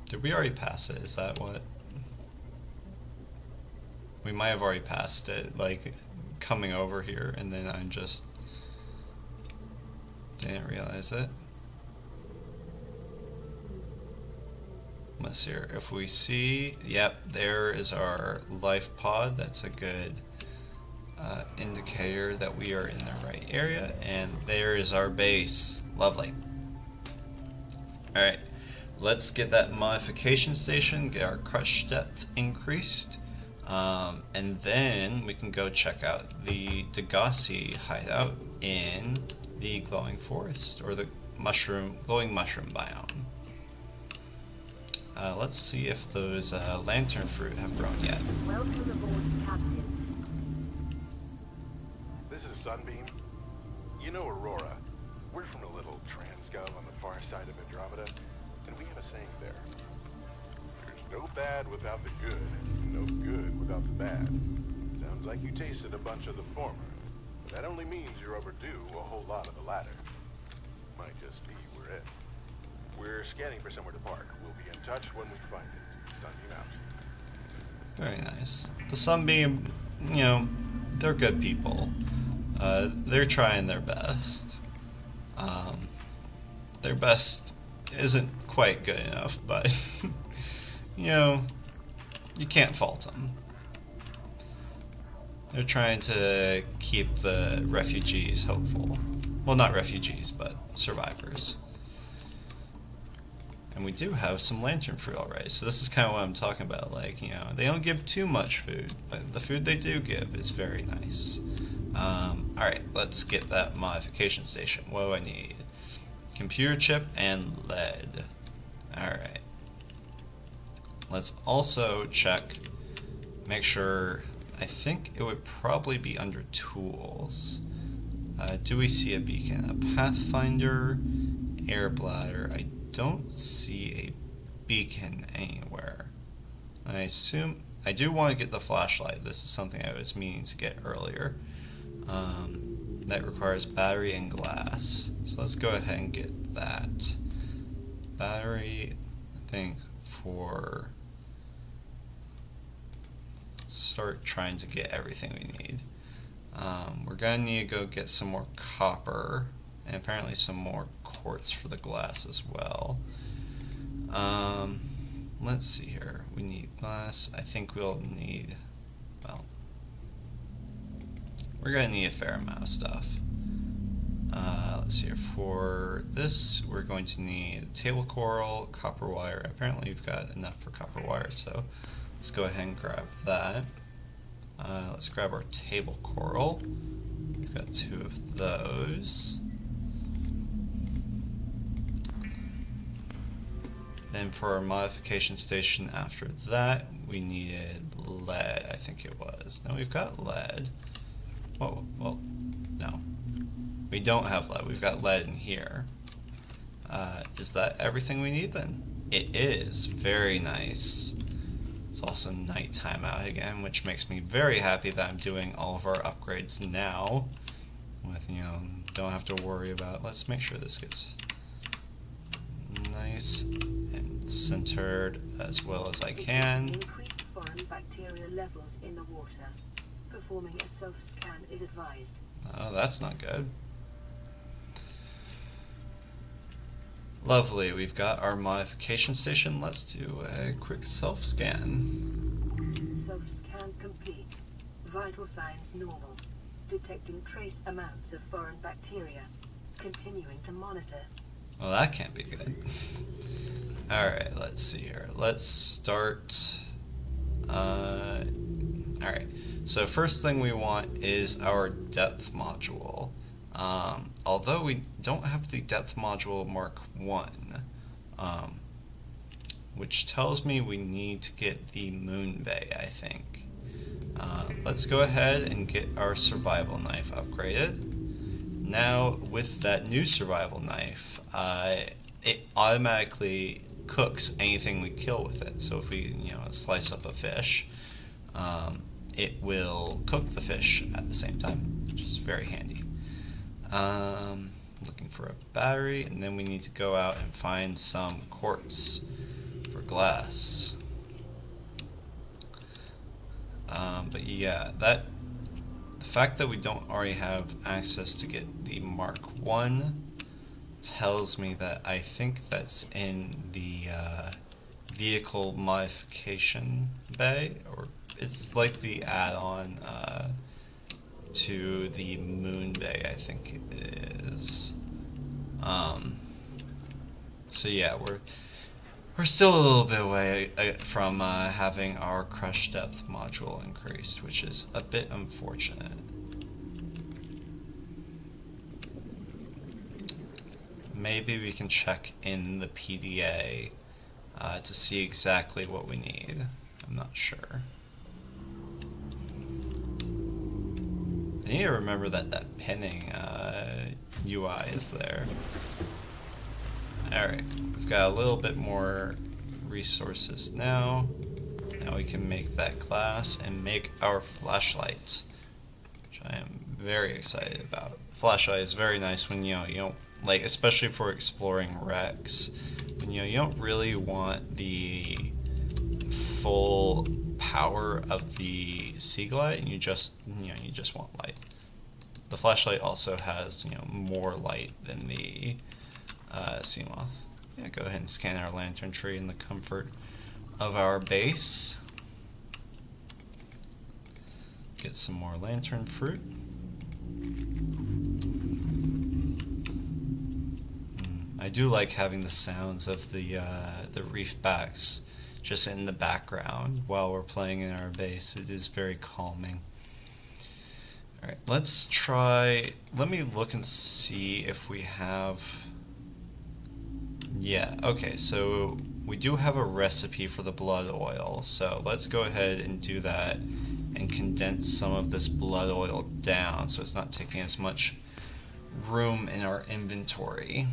Did we already pass it? Is that what? We might have already passed it, like, coming over here, and then I just didn't realize it. Let's see here. If we see, yep, there is our life pod. That's a good indicator that we are in the right area. And there is our base. Lovely. Alright, let's get that modification station, get our crush depth increased. And then we can go check out the Degassi hideout in the glowing forest, or the glowing mushroom biome. Let's see if those lantern fruit have grown yet. Welcome aboard, Captain. This is Sunbeam. You know Aurora. We're from a little transgov on the far side of Andromeda, and we have a saying there. There's no bad without the good, no good without the bad. Sounds like you tasted a bunch of the former. That only means you're overdue a whole lot of the latter. Might just be we're it. We're scanning for somewhere to park. We'll be in touch when we find it. Signing out. Very nice. The Sunbeam, you know, they're good people. They're trying their best. Their best isn't quite good enough, but, you know, you can't fault them. They're trying to keep the refugees hopeful. Well, not refugees, but survivors. And we do have some lantern fruit already, so this is kind of what I'm talking about. Like, you know, they don't give too much food, but the food they do give is very nice. Alright, let's get that modification station. What do I need? Computer chip and lead. Alright. Let's also check, make sure, I think it would probably be under tools. Do we see a beacon? A pathfinder, air bladder. I don't see a beacon anywhere. I assume, I do want to get the flashlight. This is something I was meaning to get earlier. That requires battery and glass. So let's go ahead and get that. Battery, I think, for... start trying to get everything we need. We're gonna need to go get some more copper, and apparently some more quartz for the glass as well. Let's see here. We need glass. I think we'll need, well, we're gonna need a fair amount of stuff. Let's see here. For this, we're going to need table coral, copper wire. Apparently we've got enough for copper wire, so let's go ahead and grab that. Let's grab our table coral. We've got 2 of those. Then for our modification station after that, we needed lead, I think it was. No, we've got lead. Whoa, well, no. We don't have lead, we've got lead in here. Is that everything we need then? It is, very nice. It's also nighttime out again, which makes me very happy that I'm doing all of our upgrades now. With, you know, don't have to worry about, let's make sure this gets nice and centered as well as I can. Increased foreign bacteria levels in the water. Performing a self-scan is advised. Oh, that's not good. Lovely, we've got our modification station. Let's do a quick self-scan. Self-scan complete. Vital signs normal. Detecting trace amounts of foreign bacteria. Continuing to monitor. Well, that can't be good. Alright, let's see here. Let's start... Alright, so first thing we want is our depth module. Although we don't have the depth module Mark 1, which tells me we need to get the moon bay, I think. Let's go ahead and get our survival knife upgraded. Now, with that new survival knife, it automatically cooks anything we kill with it. So if we, you know, slice up a fish, it will cook the fish at the same time, which is very handy. Looking for a battery, and then we need to go out and find some quartz for glass. But yeah, the fact that we don't already have access to get the Mark 1 tells me that I think that's in the vehicle modification bay, or it's like the add-on to the moon bay, I think it is. So yeah, we're still a little bit away from having our crush depth module increased, which is a bit unfortunate. Maybe we can check in the PDA to see exactly what we need. I'm not sure. I need to remember that pinning UI is there. Alright, we've got a little bit more resources now. Now we can make that glass and make our flashlight, which I am very excited about. Flashlight is very nice when you don't like, especially for exploring wrecks, when you don't really want the full power of the Sea Light, and you just want light. The flashlight also has more light than the Sea Moth. Yeah, go ahead and scan our lantern tree in the comfort of our base. Get some more lantern fruit. I do like having the sounds of the reef backs just in the background while we're playing in our base. It is very calming. Alright, let's try... Let me look and see if we have... Yeah, okay, so we do have a recipe for the blood oil, so let's go ahead and do that and condense some of this blood oil down so it's not taking as much room in our inventory.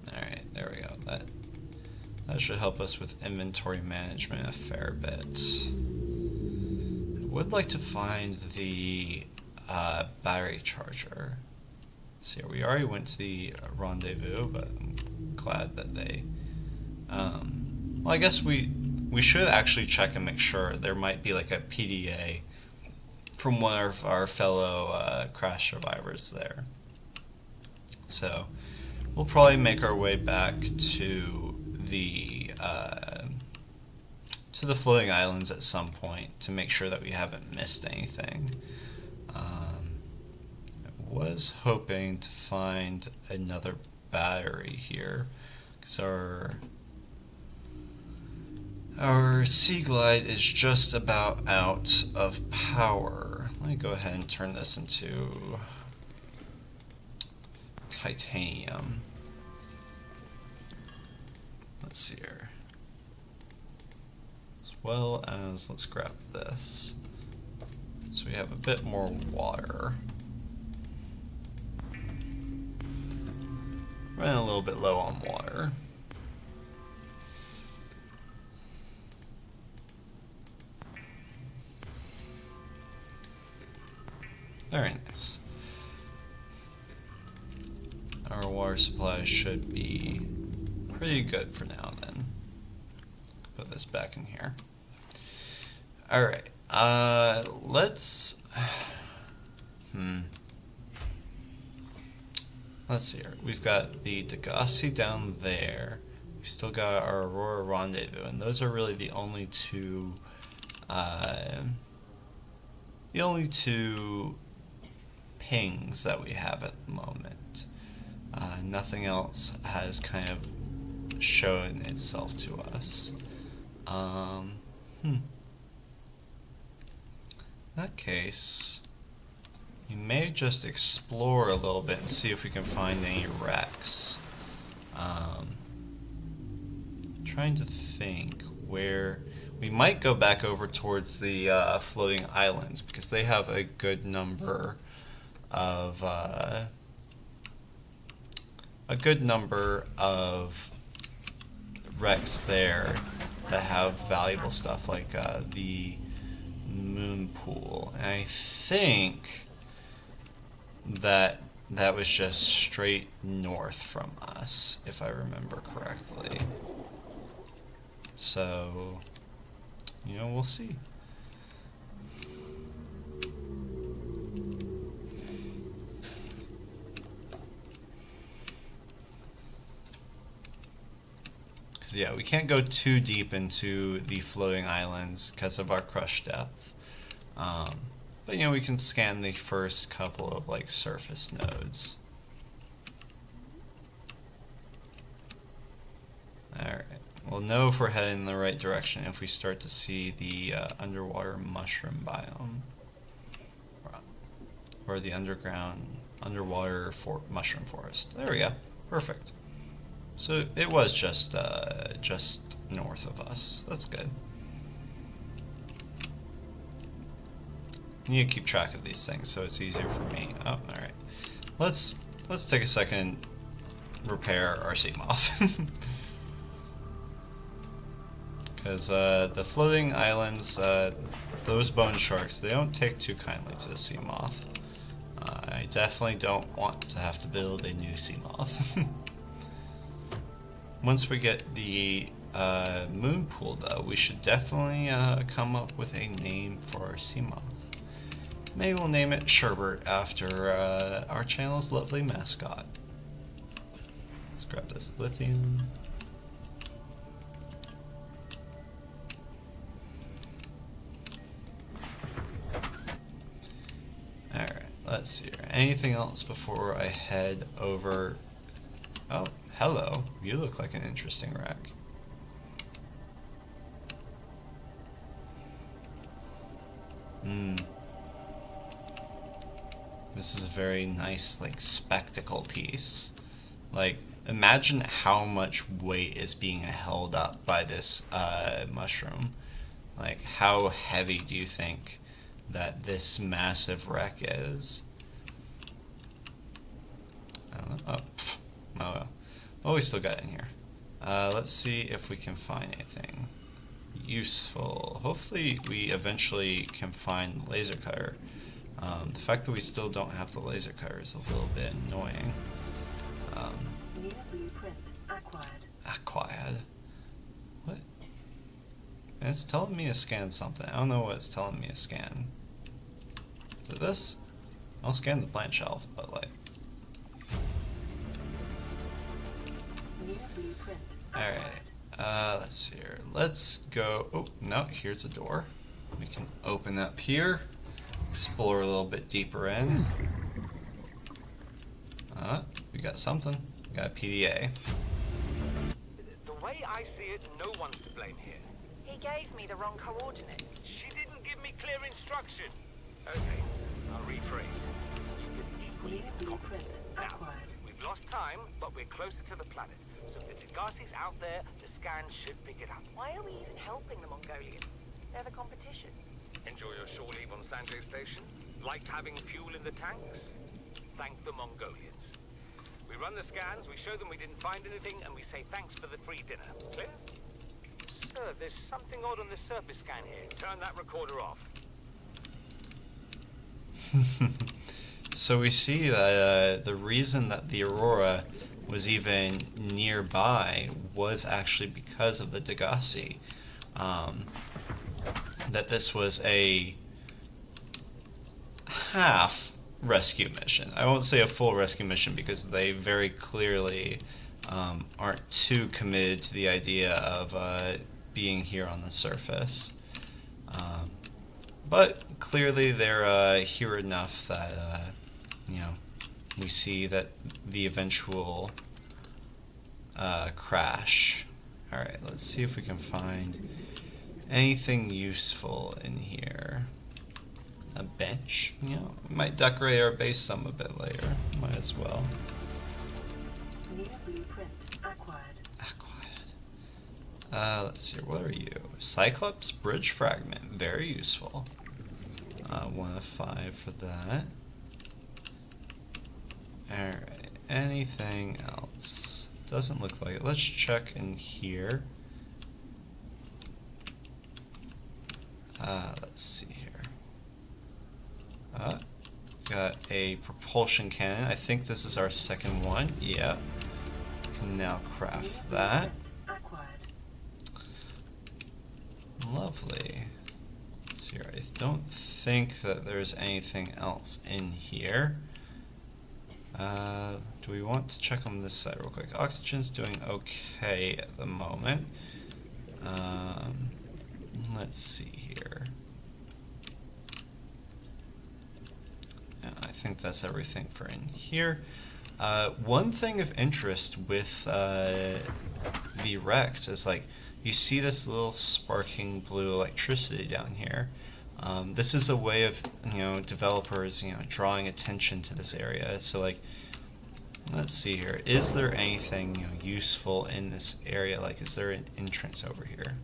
Alright, there we go. That should help us with inventory management a fair bit. I would like to find the battery charger. Let's see, we already went to the rendezvous, but I'm glad that they... well, I guess we should actually check and make sure. There might be like a PDA from one of our fellow crash survivors there. So we'll probably make our way back to the floating islands at some point to make sure that we haven't missed anything. I was hoping to find another battery here because our Sea Glide is just about out of power. Let me go ahead and turn this into titanium. Let's see here. As well as, let's grab this. So we have a bit more water. Running a little bit low on water. Very nice. Our water supply should be pretty good for now then. Put this back in here. Alright, let's... Let's see here. We've got the Degassi down there. We've still got our Aurora Rendezvous, and those are really the only two pings that we have at the moment. Nothing else has kind of shown itself to us. In that case, we may just explore a little bit and see if we can find any wrecks. Trying to think where we might go back over towards the floating islands because they have a good number of wrecks there that have valuable stuff like the moon pool. And I think that was just straight north from us, if I remember correctly. So, we'll see. Because, yeah, we can't go too deep into the floating islands because of our crush depth. But, we can scan the first couple of, surface nodes. Alright. We'll know if we're heading in the right direction if we start to see the underwater mushroom biome. Or the underwater mushroom forest. There we go. Perfect. So it was just north of us. That's good. I need to keep track of these things so it's easier for me. Oh, alright. Let's take a second and repair our sea moth. Because the floating islands, those bone sharks, they don't take too kindly to the sea moth. I definitely don't want to have to build a new sea moth. Once we get the moon pool, though, we should definitely come up with a name for our sea moth. Maybe we'll name it Sherbert after our channel's lovely mascot. Let's grab this lithium. Alright, let's see here. Anything else before I head over? Oh, hello. You look like an interesting wreck. This is a very nice, like, spectacle piece. Like, imagine how much weight is being held up by this mushroom. Like, how heavy do you think that this massive wreck is? I don't know. Oh, well. Oh, we still got it in here. Let's see if we can find anything useful. Hopefully we eventually can find the laser cutter. The fact that we still don't have the laser cutter is a little bit annoying. New blueprint acquired. Acquired? What? It's telling me to scan something. I don't know what it's telling me to scan. Is it this? I'll scan the plant shelf, but like... New blueprint acquired. Alright. Let's see here. Let's go... Oh, no, here's a door. We can open up here. Explore a little bit deeper in. We got something. We got a PDA. The way I see it, no one's to blame here. He gave me the wrong coordinates. She didn't give me clear instruction. Okay, I'll rephrase. You did equally New blueprint Now, acquired. we've lost time, but we're closer to the planet. So if the Degassi's out there, the scans should pick it up. Why are we even helping the Mongolians? They're the competition. Enjoy your shore leave on Sanjay Station? Like having fuel in the tanks? Thank the Mongolians. We run the scans, we show them we didn't find anything, and we say thanks for the free dinner. Clear? Sir, there's something odd on the surface scan here. Turn that recorder off. So we see that the reason that the Aurora was even nearby was actually because of the Degassi. That this was a half rescue mission. I won't say a full rescue mission because they very clearly aren't too committed to the idea of being here on the surface. But clearly they're here enough that, we see that the eventual crash. Alright, let's see if we can find anything useful in here. A bench? We might decorate our base some a bit later. Might as well. New blueprint acquired. Let's see, what are you? Cyclops Bridge Fragment. Very useful. 1 of 5 for that. Alright, anything else? Doesn't look like it. Let's check in here. Let's see here. Got a propulsion cannon. I think this is our second one. Yep. Can now craft that. Lovely. Let's see here. I don't think that there's anything else in here. Do we want to check on this side real quick? Oxygen's doing okay at the moment. Let's see here. Yeah, I think that's everything for in here. One thing of interest with the Rex is like you see this little sparking blue electricity down here. This is a way of developers drawing attention to this area. So like, let's see here. Is there anything useful in this area? Like, is there an entrance over here?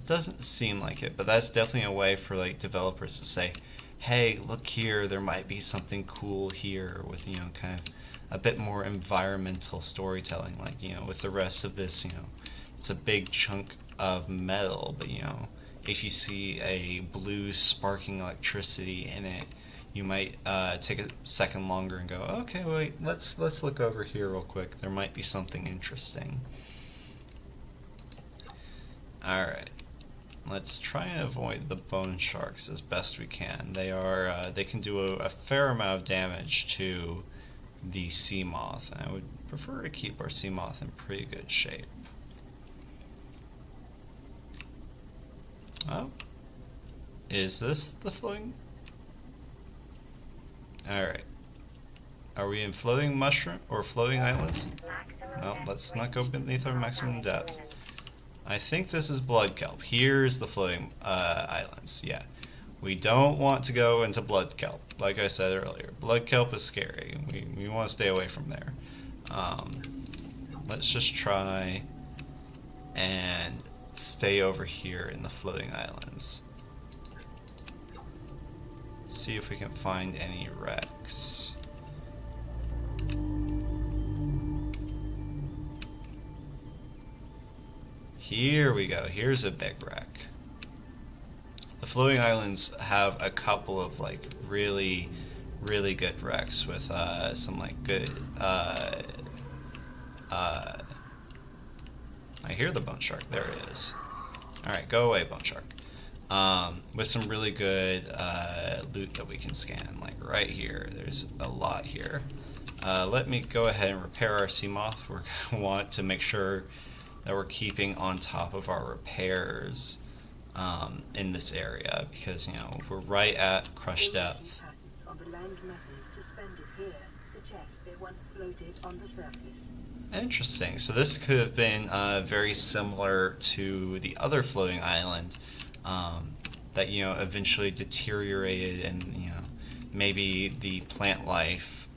Doesn't seem like it, but that's definitely a way for like developers to say, hey, look here, there might be something cool here with kind of a bit more environmental storytelling. Like with the rest of this, it's a big chunk of metal, but you know, if you see a blue sparking electricity in it, you might take a second longer and go, okay, wait, let's look over here real quick. There might be something interesting. Alright, let's try and avoid the bone sharks as best we can. They can do a fair amount of damage to the sea moth, and I would prefer to keep our sea moth in pretty good shape. Oh, is this the floating? Alright. Are we in floating mushroom or floating islands? No, let's not go beneath our maximum depth. I think this is blood kelp. Here's the floating islands. Yeah. We don't want to go into blood kelp. Like I said earlier, blood kelp is scary. We want to stay away from there. Let's just try and stay over here in the floating islands. See if we can find any wrecks. Here we go. Here's a big wreck. The floating islands have a couple of like really good wrecks with some like good I hear the bone shark. There it is. Alright, go away, bone shark. With some really good loot that we can scan, like right here. There's a lot here. Let me go ahead and repair our sea moth. We're gonna want to make sure that we're keeping on top of our repairs in this area, because you know we're right at crush depth. Patterns on the land masses suspended here suggest they once floated on the surface. Interesting. So this could have been very similar to the other floating island that you know eventually deteriorated, and you know maybe the plant life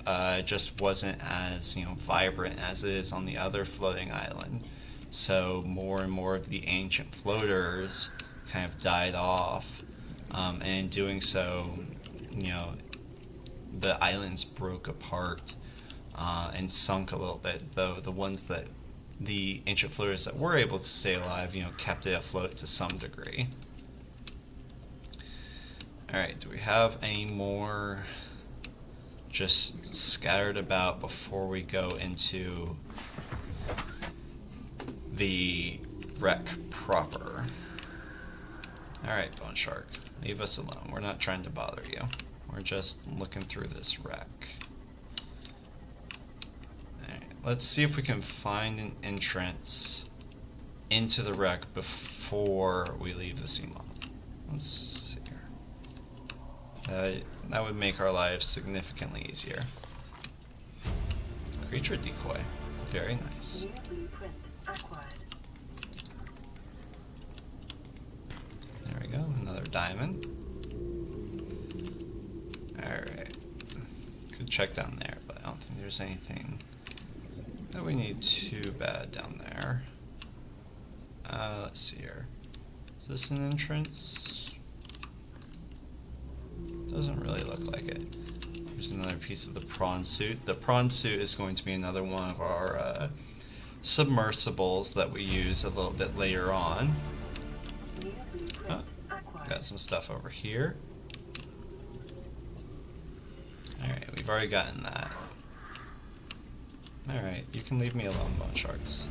just wasn't as you know vibrant as it is on the other floating island. So more and more of the ancient floaters kind of died off, and in doing so, you know, the islands broke apart and sunk a little bit. Though the ones that the ancient floaters that were able to stay alive, you know, kept it afloat to some degree. All right, do we have any more just scattered about before we go into the wreck proper? Alright, bone shark, leave us alone. We're not trying to bother you. We're just looking through this wreck. Alright, let's see if we can find an entrance into the wreck before we leave the sea moth. Let's see here. That would make our lives significantly easier. Creature decoy. Very nice. New blueprint acquired. There we go, another diamond. Alright. Could check down there, but I don't think there's anything that we need too bad down there. Let's see here. Is this an entrance? Doesn't really look like it. There's another piece of the prawn suit. The prawn suit is going to be another one of our submersibles that we use a little bit later on. Oh, got some stuff over here. Alright, we've already gotten that. Alright, you can leave me alone, bone sharks.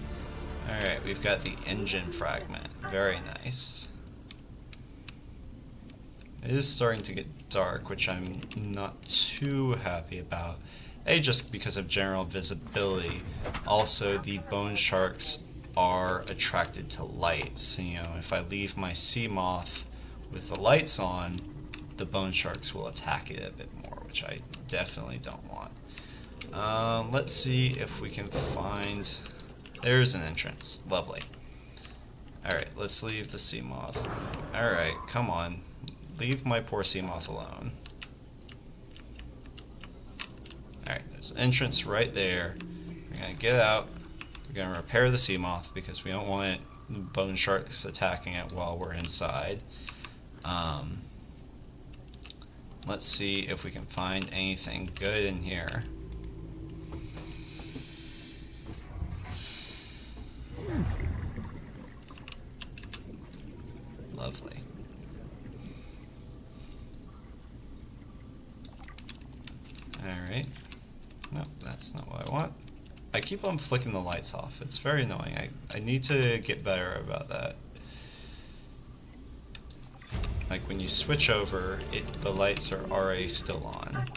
Alright, we've got the engine fragment. Very nice. It is starting to get dark, which I'm not too happy about. A, just because of general visibility. Also, the bone sharks are attracted to light. So, you know, if I leave my sea moth with the lights on, the bone sharks will attack it a bit more, which I definitely don't want. Let's see if we can find... There's an entrance. Lovely. Alright, let's leave the sea moth. Alright, come on. Leave my poor sea moth alone. Alright, there's an entrance right there. We're gonna get out. We're gonna repair the sea moth because we don't want bone sharks attacking it while we're inside. Let's see if we can find anything good in here. I keep on flicking the lights off. It's very annoying. I need to get better about that. Like when you switch over, the lights are already still on.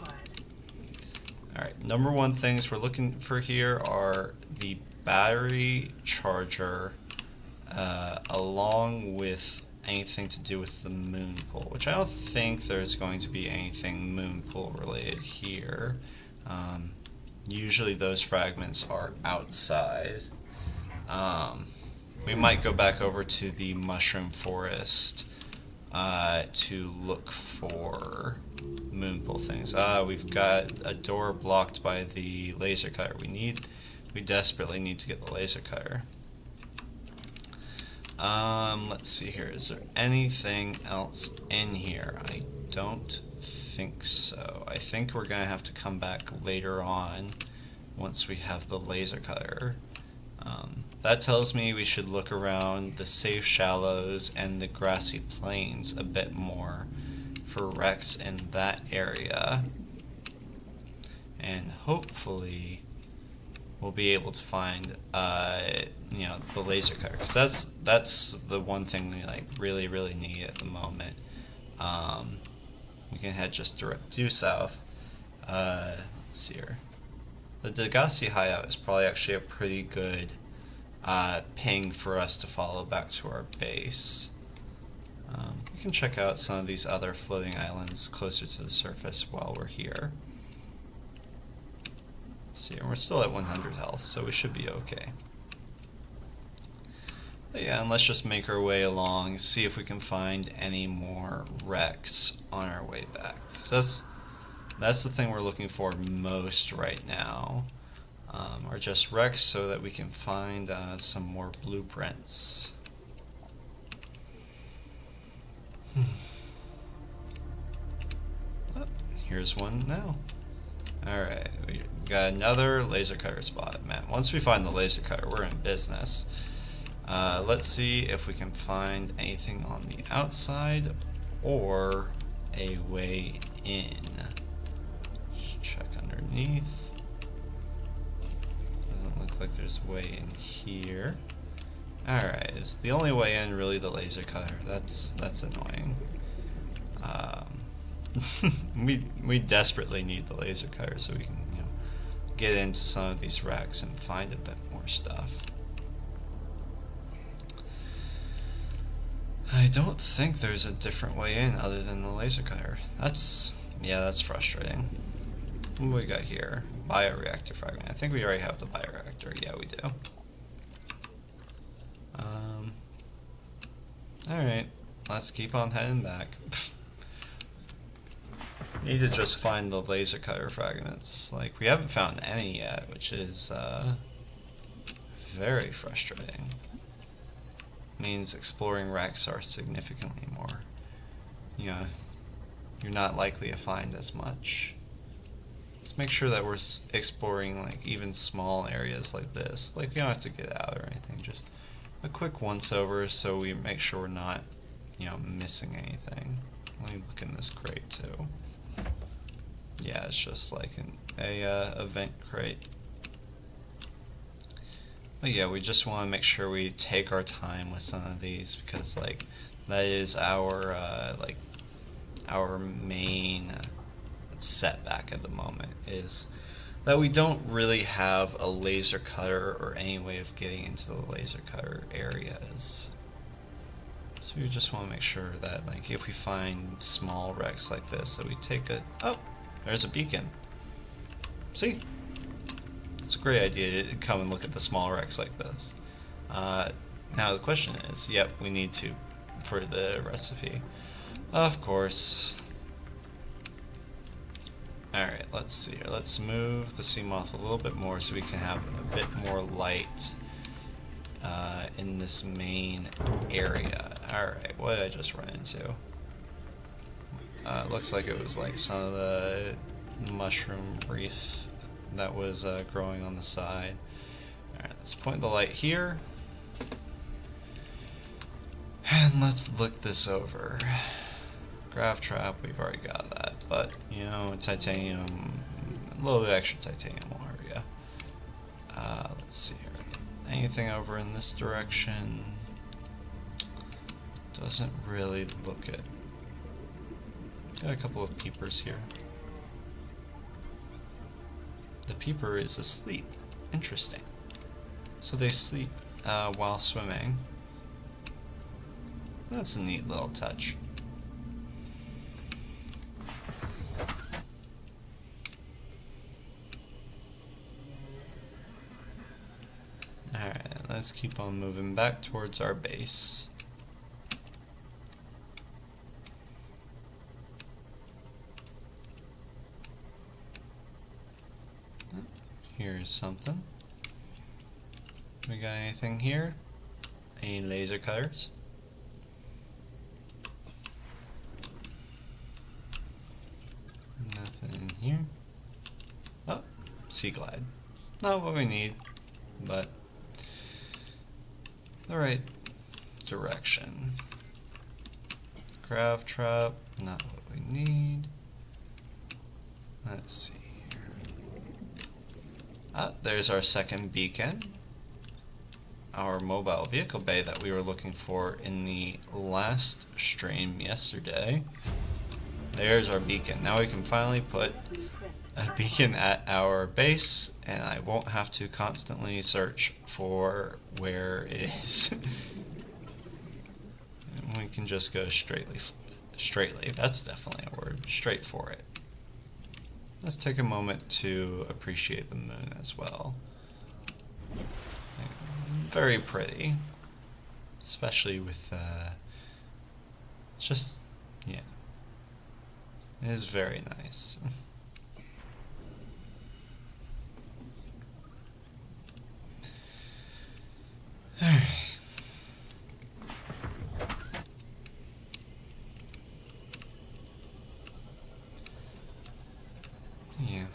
Alright, number one things we're looking for here are the battery charger, along with anything to do with the moon pool, which I don't think there's going to be anything moon pool related here. Usually those fragments are outside. We might go back over to the mushroom forest to look for moon pool things. We've got a door blocked by the laser cutter. We desperately need to get the laser cutter. Let's see here. Is there anything else in here? I don't think so. I think we're gonna have to come back later on once we have the laser cutter. That tells me we should look around the safe shallows and the grassy plains a bit more for wrecks in that area, and hopefully we'll be able to find the laser cutter, because that's the one thing we really need at the moment. We can head just due south. Let's see here. The Degassi hideout is probably actually a pretty good ping for us to follow back to our base. We can check out some of these other floating islands closer to the surface while we're here. Let's see, and we're still at 100 health, so we should be okay. But yeah, and let's just make our way along, see if we can find any more wrecks on our way back. So that's the thing we're looking for most right now, are just wrecks so that we can find some more blueprints. Oh, here's one now. Alright, we got another laser cutter spot. Man, once we find the laser cutter, we're in business. Let's see if we can find anything on the outside or a way in. Just check underneath. Doesn't look like there's a way in here. Alright, is the only way in really the laser cutter? That's annoying. We desperately need the laser cutter so we can get into some of these wrecks and find a bit more stuff. I don't think there's a different way in other than the laser cutter. That's frustrating. What do we got here? Bioreactor fragment. I think we already have the bioreactor. Yeah, we do. Alright, let's keep on heading back. Need to just find the laser cutter fragments. Like, we haven't found any yet, which is very frustrating. Means exploring wrecks are significantly more, you're not likely to find as much. Let's make sure that we're exploring like even small areas like this. Like, we don't have to get out or anything, just a quick once over so we make sure we're not missing anything. Let me look in this crate too. Yeah, it's just like a event crate. But yeah, we just want to make sure we take our time with some of these, because like that is our our main setback at the moment, is that we don't really have a laser cutter or any way of getting into the laser cutter areas. So we just want to make sure that like if we find small wrecks like this, that we take a... Oh, there's a beacon. See? It's a great idea to come and look at the small wrecks like this. Now the question is, yep, we need to for the recipe. Of course. Alright, let's see here. Let's move the sea moth a little bit more so we can have a bit more light in this main area. Alright, what did I just run into? Looks like it was like some of the mushroom reef that was growing on the side. Alright, let's point the light here. And let's look this over. Grav trap, we've already got that. But, titanium, a little bit extra titanium will hurt Let's see here. Anything over in this direction? Doesn't really look it. Got a couple of peepers here. The peeper is asleep. Interesting. So they sleep while swimming. That's a neat little touch. Alright, let's keep on moving back towards our base. Here's something. We got anything here? Any laser cutters? Nothing in here. Oh, sea glide. Not what we need, but the right direction. Grav trap, not what we need. Let's see here. Ah, there's our second beacon. Our mobile vehicle bay that we were looking for in the last stream yesterday. There's our beacon. Now we can finally put a beacon at our base, and I won't have to constantly search for where it is. And we can just go straightly, that's definitely a word, straight for it. Let's take a moment to appreciate the moon as well. Very pretty, especially with just, yeah, it is very nice. Alright. Yeah.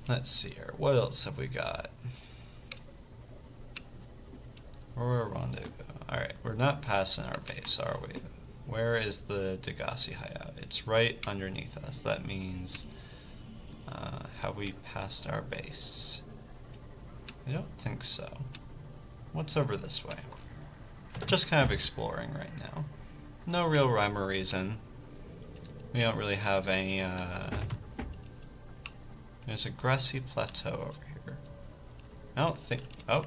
Let's see here. What else have we got? Aurora Rendezvous. Alright, we're not passing our base, are we? Where is the Degassi hideout? It's right underneath us. That means, have we passed our base? I don't think so. What's over this way? Just kind of exploring right now. No real rhyme or reason. We don't really have any, there's a grassy plateau over here. I don't think... Oh.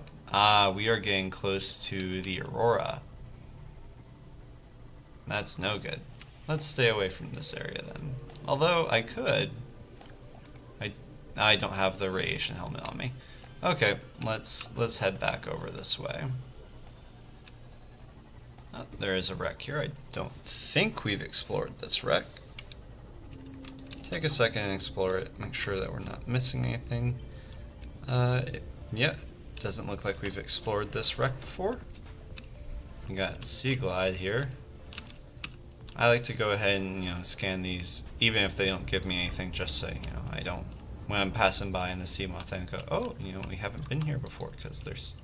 We are getting close to the Aurora. That's no good. Let's stay away from this area then. Although, I could. I don't have the radiation helmet on me. Okay, let's head back over this way. Oh, there is a wreck here. I don't think we've explored this wreck. Take a second and explore it, make sure that we're not missing anything. Yeah, doesn't look like we've explored this wreck before. We got Sea Glide here. I like to go ahead and, scan these, even if they don't give me anything, just so, I don't, when I'm passing by in the sea moth, I go, oh, we haven't been here before, because there's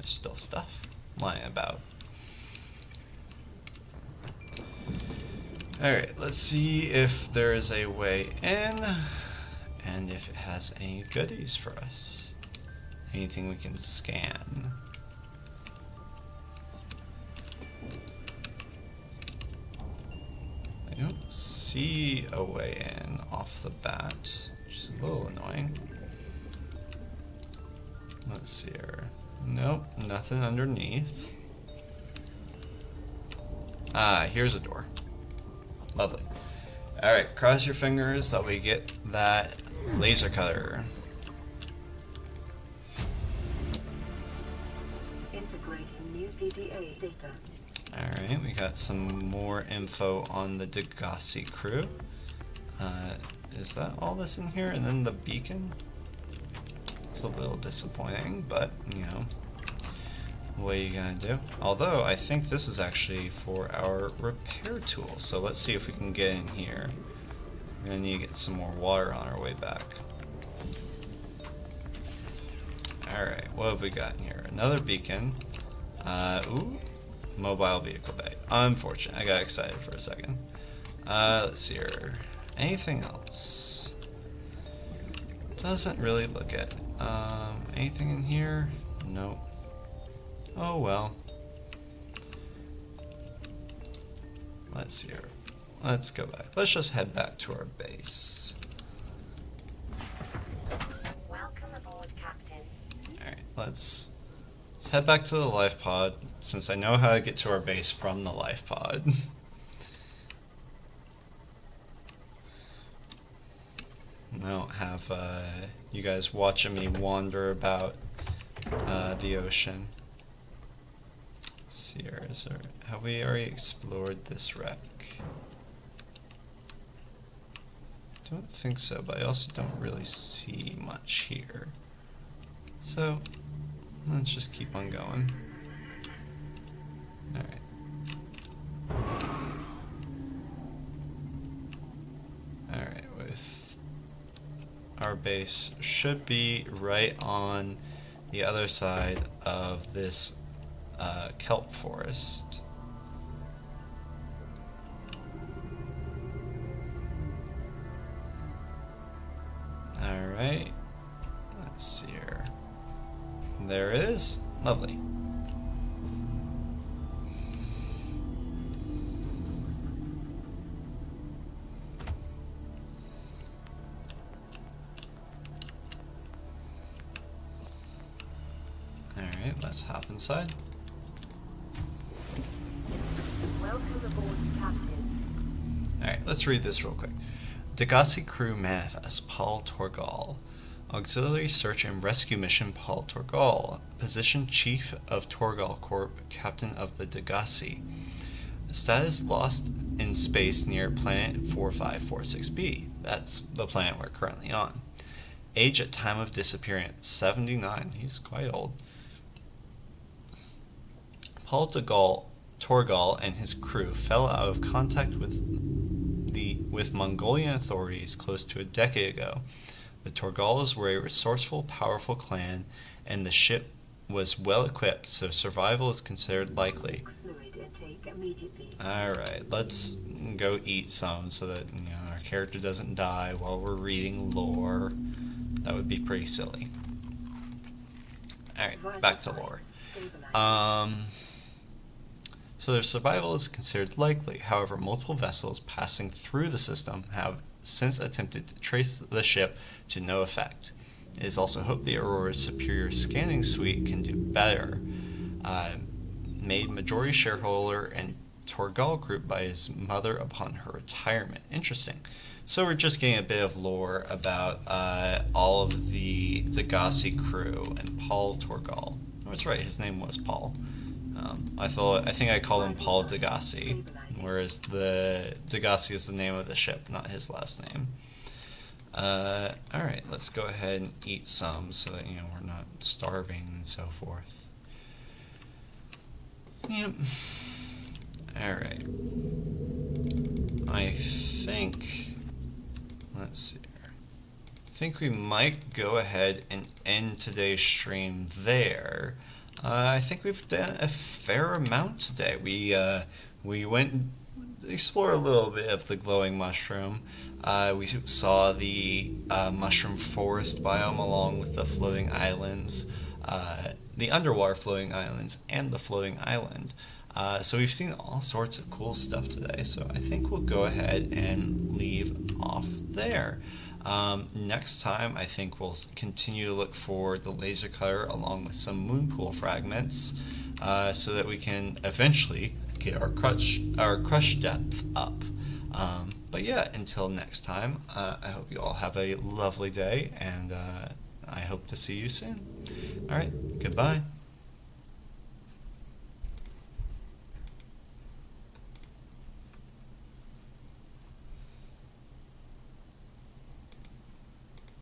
still stuff lying about. Alright, let's see if there is a way in, and if it has any goodies for us. Anything we can scan. I don't see a way in off the bat, which is a little annoying. Let's see here. Nope, nothing underneath. Ah, here's a door. Lovely. Alright, cross your fingers that we get that laser cutter. Integrating new PDA data. Alright, we got some more info on the Degassi crew. Is that all that's in here? And then the beacon? It's a little disappointing, but, what are you gonna do? Although, I think this is actually for our repair tool, so let's see if we can get in here. We're gonna need to get some more water on our way back. Alright, what have we got in here? Another beacon. Ooh, Mobile vehicle bay. Unfortunate. I got excited for a second. Let's see here. Anything else? Doesn't really look at it. Anything in here? Nope. Oh well. Let's see here. Let's go back. Let's just head back to our base. Welcome aboard, Captain. Alright, let's head back to the life pod, since I know how to get to our base from the life pod. I don't have you guys watching me wander about the ocean. Let's see here, have we already explored this wreck? Don't think so, but I also don't really see much here. So let's just keep on going. Alright. Alright, with our base should be right on the other side of this kelp forest. Alright, let's see here. There it is. Lovely. Alright, let's hop inside. Welcome aboard, Captain. Alright, let's read this real quick. Degassi crew manifest Paul Torgal. Auxiliary search and rescue mission Paul Torgal. Position Chief of Torgal Corp, Captain of the Degassi. Status lost in space near planet 4546b. That's the planet we're currently on. Age at time of disappearance 79. He's quite old. Paul Torgal and his crew fell out of contact with Mongolian authorities close to a decade ago. The Torgals were a resourceful, powerful clan, and the ship was well equipped, so survival is considered likely. Alright, let's go eat some so that our character doesn't die while we're reading lore. That would be pretty silly. Alright, back to lore. So their survival is considered likely. However, multiple vessels passing through the system have since attempted to trace the ship to no effect. It is also hoped the Aurora's superior scanning suite can do better. Made majority shareholder and Torgal Group by his mother upon her retirement. Interesting. So we're just getting a bit of lore about all of the Degassi crew and Paul Torgal. Oh, that's right, his name was Paul. I think I called him Paul Degassi, whereas the Degassi is the name of the ship, not his last name. Alright, let's go ahead and eat some so that we're not starving and so forth. Yep. Alright. I think, let's see here. I think we might go ahead and end today's stream there. I think we've done a fair amount today. We went and explored a little bit of the glowing mushroom. We saw the mushroom forest biome along with the floating islands, the underwater floating islands, and the floating island. So we've seen all sorts of cool stuff today. So I think we'll go ahead and leave off there. Next time, I think we'll continue to look for the laser cutter along with some moon pool fragments, so that we can eventually get our crush depth up. But yeah, until next time, I hope you all have a lovely day, and I hope to see you soon. All right, goodbye.